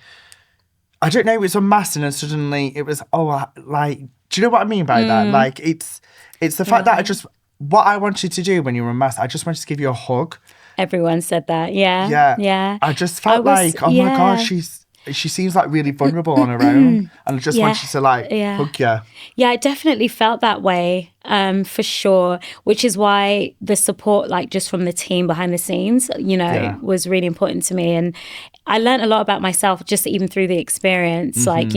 I don't know, it was unmasked and then suddenly it was, like, do you know what I mean by that? Like, it's the fact that what I wanted to do when you were unmasked, I just wanted to give you a hug. Everyone said that. Yeah. I just felt my God, she seems like really vulnerable on her own, and I just wanted to hug you. Yeah, I definitely felt that way, for sure, which is why the support, like just from the team behind the scenes, was really important to me. And I learned a lot about myself just even through the experience. Like,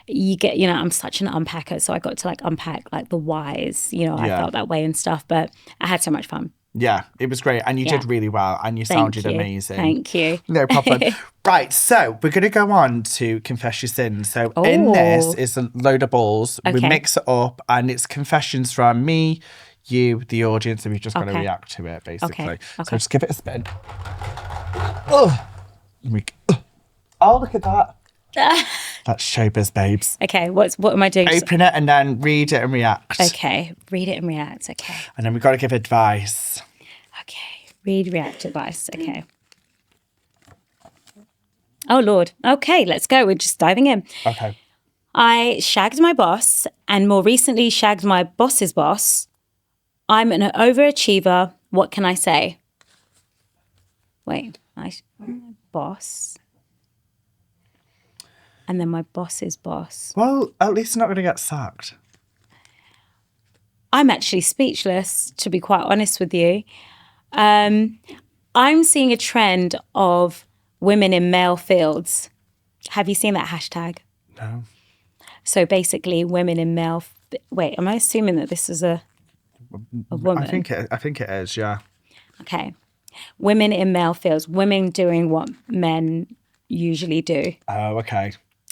you get, I'm such an unpacker, so I got to like unpack like the whys, I felt that way and stuff, but I had so much fun. Yeah, it was great. And you did really well. And you sounded amazing. Thank you. No problem. Right, so we're going to go on to Confess Your Sins. So in this is a load of balls. Okay. We mix it up and it's confessions from me, you, the audience, and we've just got to react to it, basically. Okay. So just give it a spin. Oh, look at that. That's showbiz, babes. Okay, what am I doing? Open it and then read it and react. Okay, read it and react. Okay. And then we've got to give advice. Okay, read, react, advice. Okay. Oh, Lord. Okay, let's go. We're just diving in. Okay. I shagged my boss and more recently shagged my boss's boss. I'm an overachiever. What can I say? Wait, my boss. And then my boss's boss. Well, at least not going to get sacked. I'm actually speechless, to be quite honest with you. I'm seeing a trend of women in male fields. Have you seen that hashtag? No. So basically, women in male... Wait, am I assuming that this is a woman? I think it is, yeah. Okay. Women in male fields. Women doing what men usually do. Oh, okay.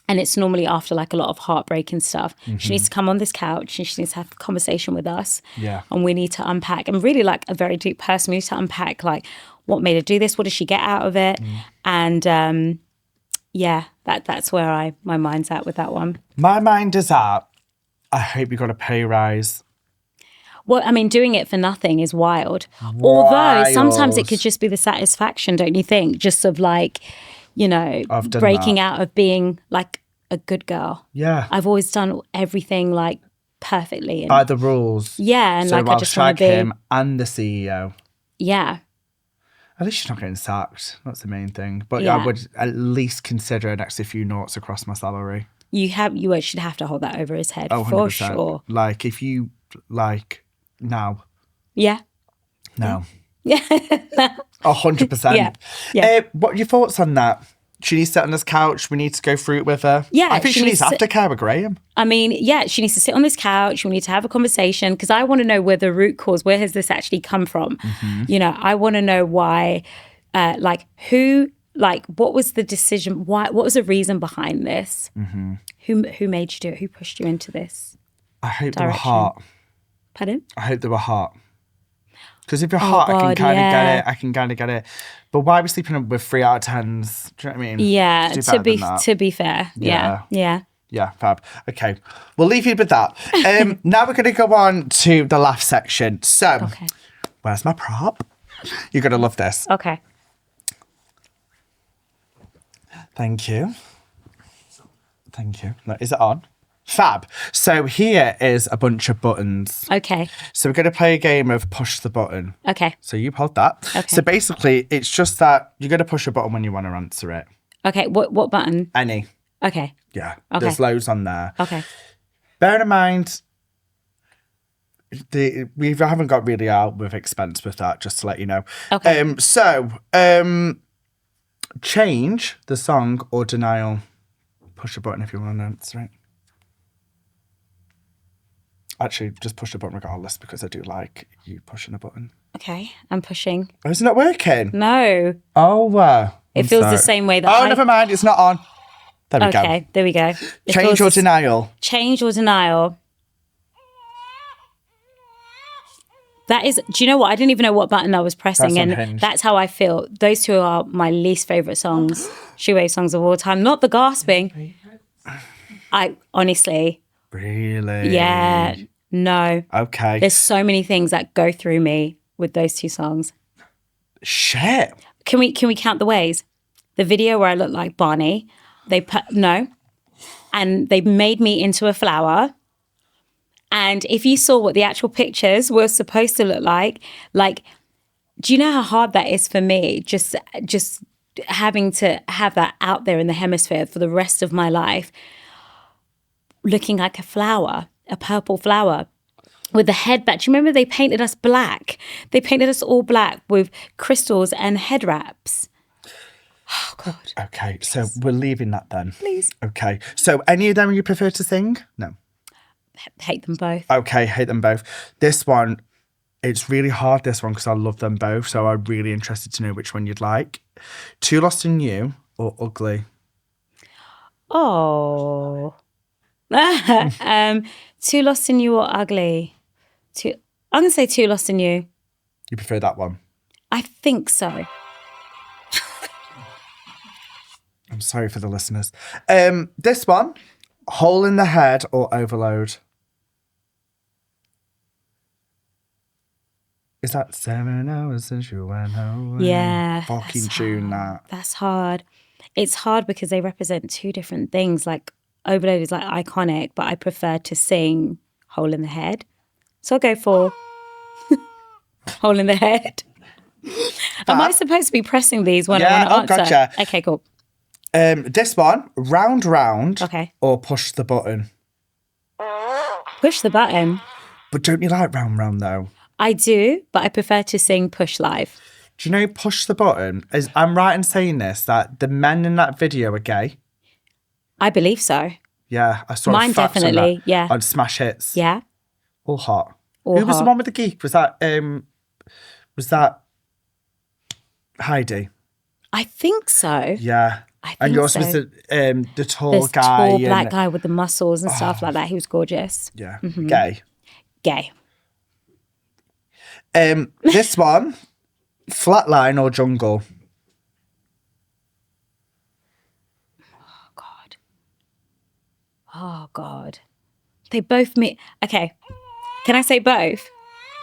And it's normally after like a lot of heartbreak and stuff. She needs to come on this couch and she needs to have a conversation with us. Yeah. And we need to unpack. And really like a very deep person, we need to unpack like what made her do this? What did she get out of it? And that's where my mind's at with that one. My mind is at, I hope you got a pay rise. Well, I mean, doing it for nothing is wild. Although sometimes it could just be the satisfaction, don't you think? Just of like... breaking out of being like a good girl. Yeah. I've always done everything like perfectly. By the rules. Yeah. And so like I just want to be him and the CEO. Yeah. At least she's not getting sacked. That's the main thing. But I would at least consider an extra few noughts across my salary. You should have to hold that over his head for sure. Like if you now. Yeah. No. Yeah. 100%. Yeah. What are your thoughts on that? She needs to sit on this couch. We need to go through it with her. Yeah. I think she needs aftercare with Graham. I mean, yeah, she needs to sit on this couch. We need to have a conversation because I want to know where the root cause, where has this actually come from? I want to know why, what was the decision? Why? What was the reason behind this? Who made you do it? Who pushed you into this? I hope they were hot. Pardon? I hope they were hot. Because if you're hot, I can kind of get it. I can kind of get it. But why are we sleeping with 3 out of 10s? Do you know what I mean? Yeah, to be fair. Yeah. Yeah, fab. Okay, we'll leave you with that. Now we're going to go on to the laugh section. So, where's my prop? You're going to love this. Okay. Thank you. No, is it on? Fab. So here is a bunch of buttons. Okay. So we're going to play a game of push the button. Okay. So you hold that. Okay. So basically, it's just that you're going to push a button when you want to answer it. Okay. What button? Any. Okay. Yeah. Okay. There's loads on there. Okay. Bear in mind, we haven't got really out with expense with that, just to let you know. Okay. Change the song or denial? Push a button if you want to answer it. Actually, just push the button regardless because I do like you pushing a button. Okay, I'm pushing. Oh, is it not working? No. Oh, it feels the same way that never mind. It's not on. There we go. Okay, there we go. Change or denial? Change or denial. That is, do you know what? I didn't even know what button I was pressing. That's and unhinged. That's how I feel. Those two are my least favourite songs, shoegaze songs of all time. Not the gasping. I honestly. Really? Yeah, no. Okay. There's so many things that go through me with those two songs. Shit. Can we count the ways? The video where I look like Barney, and they made me into a flower. And if you saw what the actual pictures were supposed to look like, do you know how hard that is for me? Just having to have that out there in the hemisphere for the rest of my life, looking like a flower, a purple flower. With the headband. Do you remember they painted us black? They painted us all black with crystals and head wraps. Oh, God. Okay, so we're leaving that then. Please. Okay, so any of them you prefer to sing? No. Hate them both. Okay, hate them both. This one, it's really hard, this one, because I love them both, so I'm really interested to know which one you'd like. Too Lost in You or Ugly? Oh. Too Lost in You or Ugly? I'm going to say Too Lost in You. You prefer that one? I think so. I'm sorry for the listeners. This one, Hole in the Head or Overload? Is that 7 hours since you went away? Yeah. Fucking tune that. That's hard. It's hard because they represent two different things. Like Overload is like iconic, but I prefer to sing Hole in the Head. So I'll go for Hole in the Head. Am I supposed to be pressing these when I want to answer? Gotcha. Okay, cool. This one, Round Round or Push the Button? Push the Button. But don't you like Round Round though? I do, but I prefer to sing Push live. Do you know Push the Button? I'm right in saying this, that the men in that video are gay? I believe so. Yeah, I saw Mine a fact definitely, on that, yeah. on Smash Hits. Yeah. All hot. All Who was the hot. one with the geek? Was that Heidi? I think so. Yeah. I think and yours so. was the tall This guy. tall black guy with the muscles and stuff like that. He was gorgeous. Yeah. Gay. Gay. This one, Flatline or Jungle? Oh, God. They both meet. Okay. Can I say both?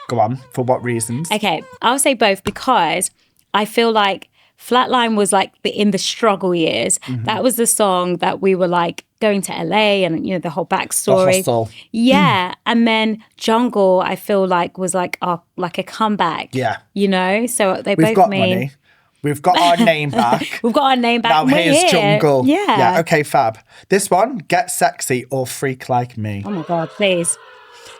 Go on. For what reasons? Okay. I'll say both because I feel like Flatline was like in the struggle years. Mm-hmm. That was the song that we were like going to LA and, you know, the whole backstory. The hustle. Yeah. And then Jungle, I feel like was like a comeback. Yeah. You know? So they We've both got mean... money. We've got our name back. We've got our name back. Now here's Jungle. Yeah. Yeah, okay, fab. This one, Get Sexy or Freak Like Me? Oh my God, please.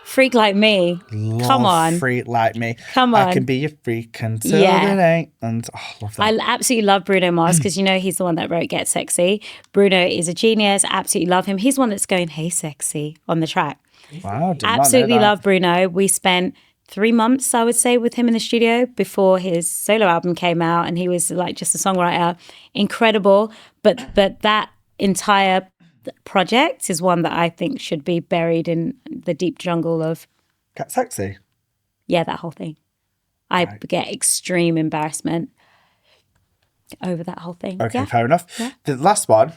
Freak Like Me. Come on. Freak Like Me. Come on. I can be a freak until it ain't. And love that. I absolutely love Bruno Mars because, you know, he's the one that wrote Get Sexy. Bruno is a genius. Absolutely love him. He's the one that's going, hey, sexy on the track. Wow, absolutely love Bruno. We spent 3 months, I would say, with him in the studio before his solo album came out, and he was like just a songwriter. Incredible. But that entire project is one that I think should be buried in the deep jungle of... Get Sexy? Yeah, that whole thing. I get extreme embarrassment over that whole thing. Okay, fair enough. Yeah. The last one.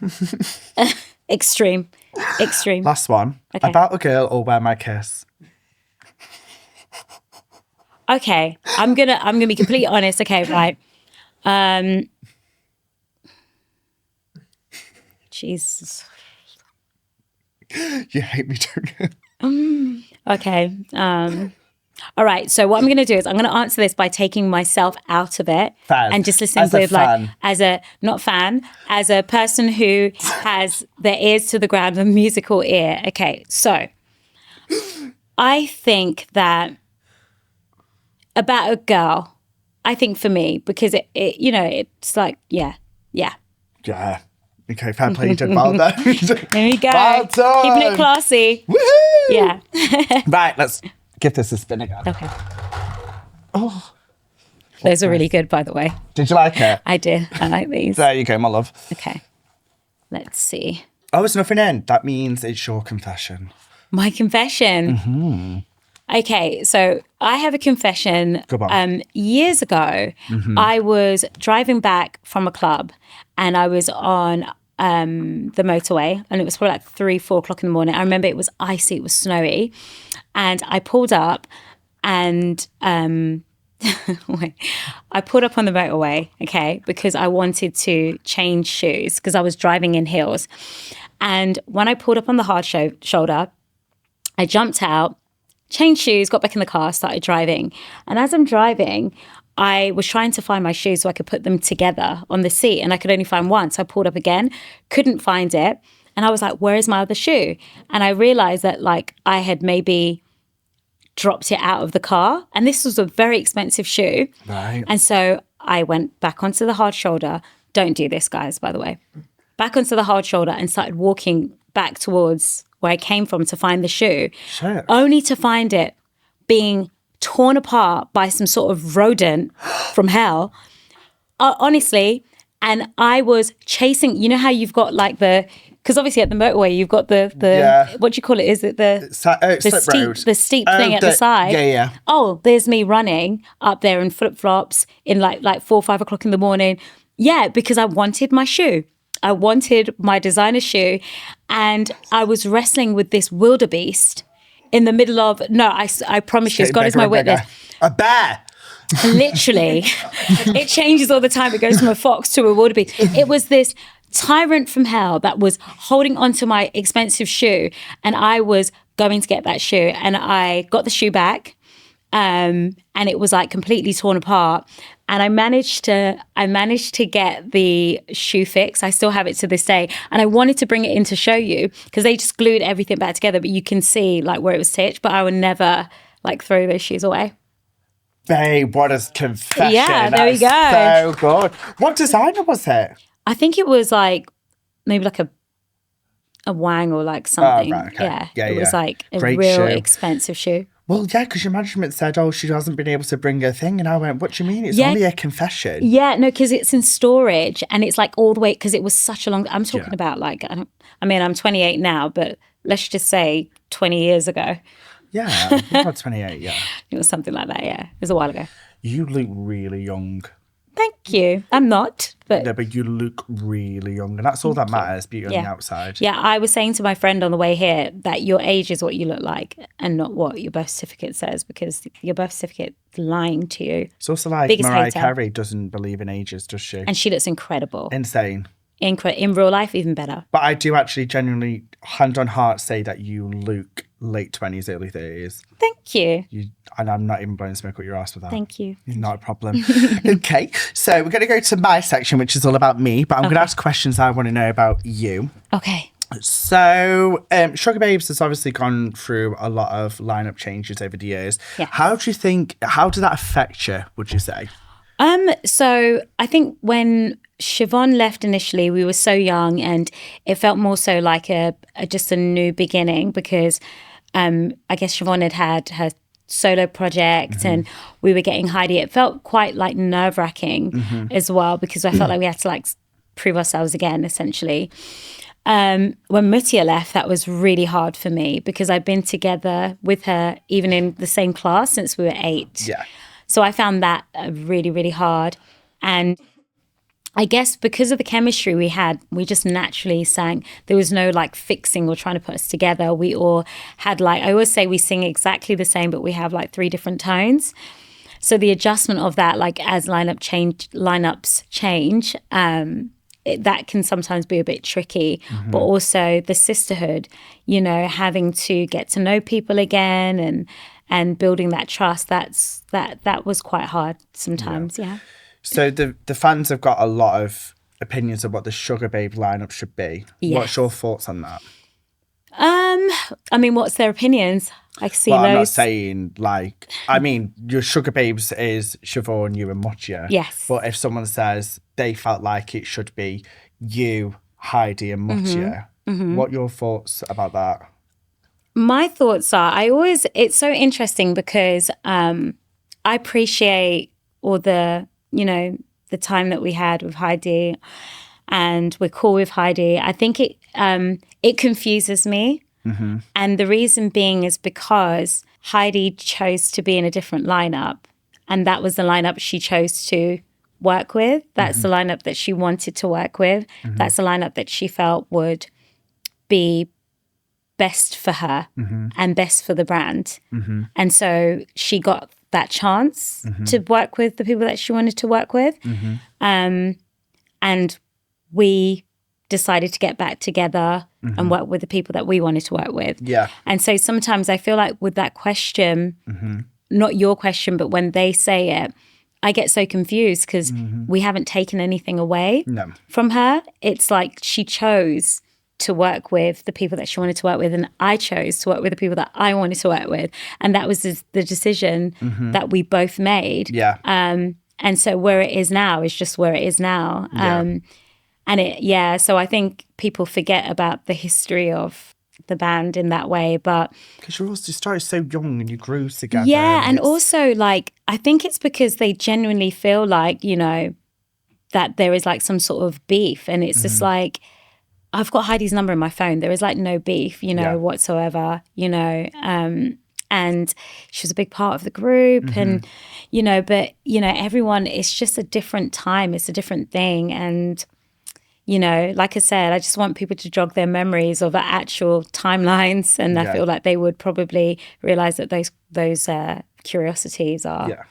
Extreme. Last one. Okay. About a Girl or Wear My Kiss? Okay, I'm gonna be completely honest. Okay, right. Jesus. You hate me, don't you? Okay. All right. So what I'm going to do is I'm going to answer this by taking myself out of it and just listening with like as a person who has their ears to the ground, a musical ear. Okay. So I think that About a Girl, I think for me, because it you know, it's like, yeah, Yeah. Yeah. Okay, fair play, you did well there. There you go. Well done. Keeping it classy. Woohoo! Yeah. Right, let's give this a spin again. Okay. Oh. Those are really good, by the way. Did you like it? I did. I like these. There you go, my love. Okay. Let's see. Oh, there's nothing in. That means it's your confession. My confession. Mm-hmm. Okay, so I have a confession. Go on. Years ago, I was driving back from a club and I was on the motorway and it was probably like 3-4 o'clock in the morning. I remember it was icy, it was snowy. And I pulled up and I pulled up on the motorway, okay, because I wanted to change shoes because I was driving in heels. And when I pulled up on the hard shoulder, I jumped out, changed shoes, got back in the car, started driving. And as I'm driving, I was trying to find my shoes so I could put them together on the seat and I could only find one. So I pulled up again, couldn't find it. And I was like, where is my other shoe? And I realized that like I had maybe dropped it out of the car. And this was a very expensive shoe. Right. And so I went back onto the hard shoulder. Don't do this, guys, by the way. Back onto the hard shoulder and started walking back towards where I came from to find the shoe, Shit. only to find it being torn apart by some sort of rodent from hell. Honestly, and I was chasing, you know how you've got like because obviously at the motorway you've got the what do you call it? Is it the steep thing at the side? Yeah. Oh, there's me running up there in flip-flops in like 4 or 5 o'clock in the morning. Yeah, because I wanted my shoe. I wanted my designer shoe and I was wrestling with this wildebeest in the middle of, I promise you, as God is my witness. A bear. Literally. It changes all the time. It goes from a fox to a wildebeest. It was this tyrant from hell that was holding onto my expensive shoe and I was going to get that shoe and I got the shoe back and it was like completely torn apart. And I managed to get the shoe fixed. I still have it to this day. And I wanted to bring it in to show you because they just glued everything back together, but you can see like where it was stitched, but I would never like throw those shoes away. Babe, what a confession. Yeah, there we go. So good. What designer was it? I think it was like maybe like a Wang or like something. Oh, right, okay. Yeah, it was like a Great real shoe. expensive shoe. Well, yeah, because your management said, oh, she hasn't been able to bring her thing. And I went, what do you mean? It's only a confession. Yeah, no, because it's in storage and it's like all the way, because it was such a long, I'm talking about like, I'm 28 now, but let's just say 20 years ago. Yeah, about 28, yeah. It was something like that, yeah. It was a while ago. You look really young. Thank you. I'm not, but... Yeah, but you look really young. And that's all that matters, beauty on the outside. Yeah, I was saying to my friend on the way here that your age is what you look like and not what your birth certificate says because your birth certificate is lying to you. It's also like Biggest Mariah hater. Carey doesn't believe in ages, does she? And she looks incredible. Insane. In real life, even better. But I do actually genuinely, hand on heart, say that you look late 20s, early 30s. Thank you. And I'm not even blowing smoke up your ass with that. Thank you. Not a problem. Okay, so we're going to go to my section, which is all about me, but I'm going to ask questions I want to know about you. Okay. So, Sugababes has obviously gone through a lot of lineup changes over the years. Yes. How did that affect you, would you say? So I think when Siobhan left initially, we were so young and it felt more so like just a new beginning because I guess Siobhan had her solo project and we were getting Heidi. It felt quite like nerve-wracking as well because I felt like we had to like prove ourselves again, essentially. When Mutia left, that was really hard for me because I'd been together with her even in the same class since we were 8. Yeah. So I found that really, really hard. And I guess because of the chemistry we had, we just naturally sang. There was no like fixing or trying to put us together. We all had like, I always say we sing exactly the same, but we have like 3 different tones. So the adjustment of that, like as lineups change, that can sometimes be a bit tricky. But also the sisterhood, you know, having to get to know people again and building that trust, that was quite hard sometimes, yeah. So the fans have got a lot of opinions of what the Sugababe lineup should be. Yes. What's your thoughts on that? I mean, what's their opinions? I see well, loads. I'm not saying like, I mean, your Sugababes is Siobhan, you and Mutia. Yes. But if someone says they felt like it should be you, Heidi and Mutia, what are your thoughts about that? My thoughts are, it's so interesting because I appreciate all the, the time that we had with Heidi, and we're cool with Heidi. I think it confuses me. And the reason being is because Heidi chose to be in a different lineup, and that was the lineup she chose to work with. That's the lineup that she wanted to work with. That's the lineup that she felt would be best for her and best for the brand. And so she got that chance to work with the people that she wanted to work with. And we decided to get back together and work with the people that we wanted to work with. Yeah. And so sometimes I feel like with that question, not your question, but when they say it, I get so confused because we haven't taken anything away from her. It's like she chose to work with the people that she wanted to work with, and I chose to work with the people that I wanted to work with. And that was the decision that we both made. Yeah. And so where it is now is just where it is now. So I think people forget about the history of the band in that way. But because you started so young and you grew together. Yeah, and also like I think it's because they genuinely feel like, that there is like some sort of beef, and it's just like, I've got Heidi's number in my phone. There is like no beef, whatsoever, and she was a big part of the group and, everyone, it's just a different time. It's a different thing. And, like I said, I just want people to jog their memories of the actual timelines. And I feel like they would probably realize that those curiosities are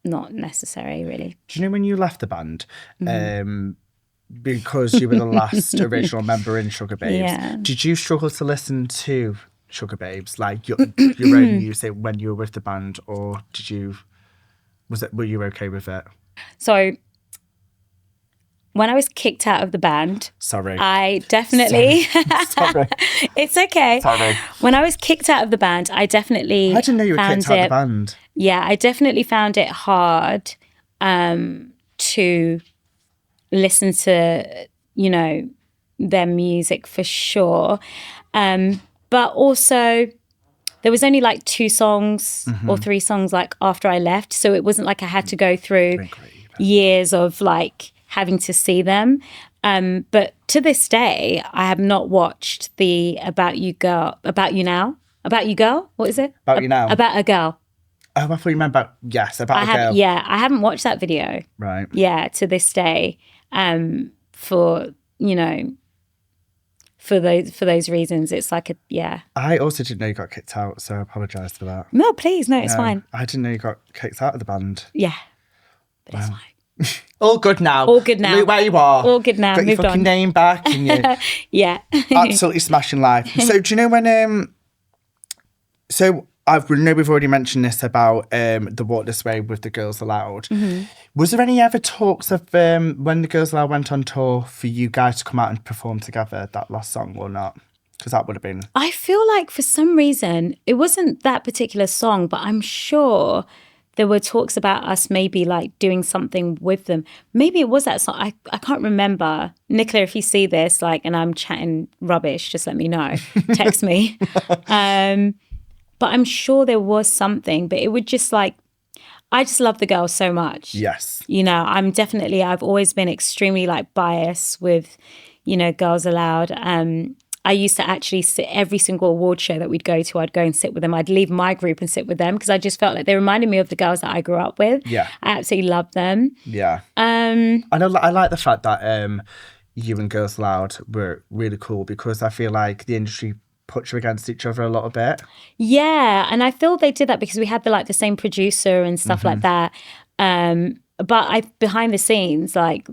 not necessary, really. Do you know when you left the band, because you were the last original member in Sugababes, did you struggle to listen to Sugababes, like your own music when you were with the band, or were you okay with it? So when I was kicked out of the band, sorry, I definitely sorry. It's okay. Sorry. When I was kicked out of the band, I definitely I didn't know you were kicked out of the band. Yeah, I definitely found it hard to listen to, their music for sure. But also there was only like 2 songs or 3 songs like after I left. So it wasn't like I had to go through years of like having to see them. But to this day, I have not watched the About You Girl. What is it? About You Now. About a Girl. Oh, I thought you meant about a girl. Yeah, I haven't watched that video. Right. Yeah, to this day, for those reasons, it's like I also didn't know you got kicked out, so I apologise for that. No, please, no, it's fine. I didn't know you got kicked out of the band. Yeah, but it's fine. All good now. All good now. Look where you are. All good now. Got your fucking name back, and you yeah, absolutely smashing life. So do you know when So I know we've already mentioned this about the Walk This Way with the Girls Aloud. Was there any ever talks of when the Girls Aloud went on tour for you guys to come out and perform together that last song or not? Because that would have been... I feel like for some reason, it wasn't that particular song, but I'm sure there were talks about us maybe like doing something with them. Maybe it was that song. I can't remember. Nicola, if you see this, like, and I'm chatting rubbish, just let me know. Text me. But I'm sure there was something, but it would just like, I just love the girls so much. Yes. I've always been extremely like biased with, Girls Aloud. I used to actually sit every single award show that we'd go to. I'd go and sit with them. I'd leave my group and sit with them because I just felt like they reminded me of the girls that I grew up with. Yeah. I absolutely loved them. Yeah. I like the fact that you and Girls Aloud were really cool because I feel like the industry put you against each other a little bit. Yeah, and I feel they did that because we had the same producer and stuff like that. But behind the scenes, like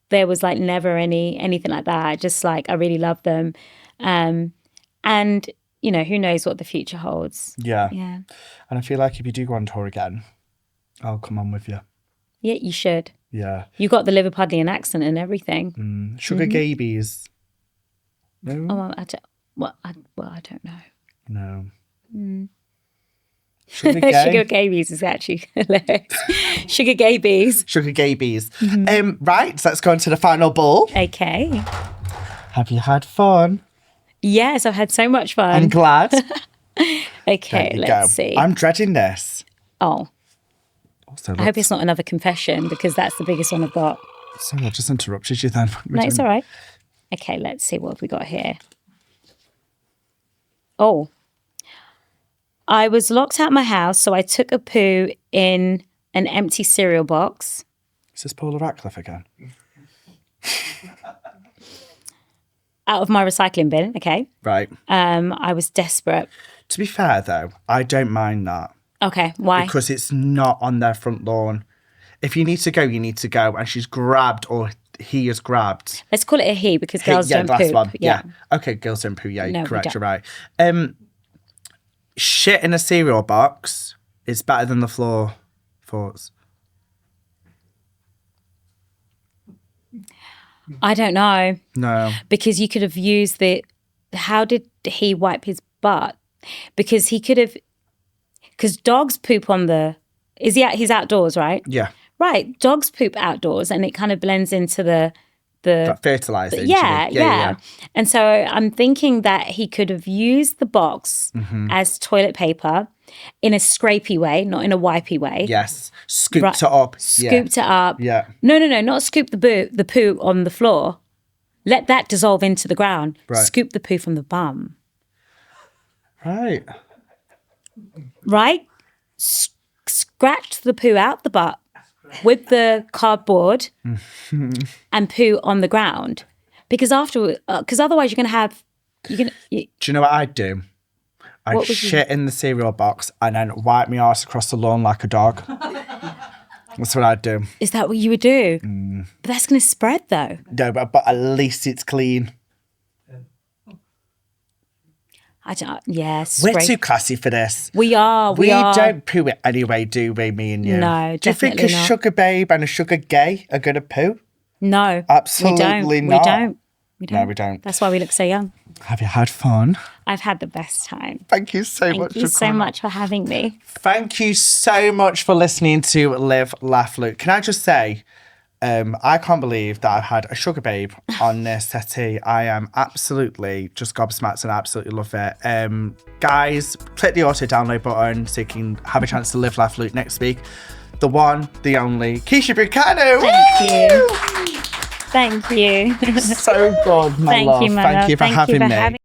there was like never anything like that. I just like I really loved them. And who knows what the future holds. Yeah. Yeah. And I feel like if you do go on tour again, I'll come on with you. Yeah, you should. Yeah. You got the Liverpudlian accent and everything. Sugababes. No? Oh, Well, I don't know. No. Sugar gabies is actually hilarious. Sugar gabies. Sugar gabies. Right, let's go into the final ball. Okay. Have you had fun? Yes, I've had so much fun. I'm glad. Okay, let's see. I'm dreading this. Oh. Also, I hope it's not another confession because that's the biggest one I've got. Sorry, I just interrupted you then. No, it's all right. Okay, let's see what have we got here. Oh. I was locked out of my house, so I took a poo in an empty cereal box. Is this Paula Radcliffe again? Out of my recycling bin, okay. Right. I was desperate. To be fair, though, I don't mind that. Okay, why? Because it's not on their front lawn. If you need to go, you need to go. And she's grabbed or he is grabbed. Let's call it a he because girls don't poop. One. Yeah. Okay, girls don't poop. Yeah, no, correct. You're right. Shit in a cereal box is better than the floor forts. I don't know. No. Because you could have used the... How did he wipe his butt? Because he could have... Because dogs poop on the... He's outdoors, right? Yeah. Right. Dogs poop outdoors and it kind of blends into the fertilizer. Yeah. And so I'm thinking that he could have used the box as toilet paper in a scrapey way, not in a wipey way. Yes. Scooped it up. Scooped it up. Yeah. No, not scoop the poo on the floor. Let that dissolve into the ground. Right. Scoop the poo from the bum. Right. Right? Scratch the poo out the butt with the cardboard and poo on the ground. Because otherwise you're going to have... Do you know what I'd do? I'd shit in the cereal box and then wipe my arse across the lawn like a dog. That's what I'd do. Is that what you would do? But that's going to spread though. No, but at least it's clean. I don't. Yes, we're too classy for this. We are. We don't poo it anyway, do we? Me and you. No, do you think a sugar babe and a sugar gay are gonna poo? No, absolutely not. We don't. No, we don't. That's why we look so young. Have you had fun? I've had the best time. Thank you so much. Thank you so much for having me. Thank you so much for listening to Live, Laugh, Loot. Can I just say, I can't believe that I've had a sugar babe on this settee. I am absolutely just gobsmacked and I absolutely love it. Guys, click the auto download button so you can have a chance to Live, Laugh, Loot next week. The one, the only, Keisha Buchanan. Thank you. Thank you. So good, my love. Thank you, Thank you for having me.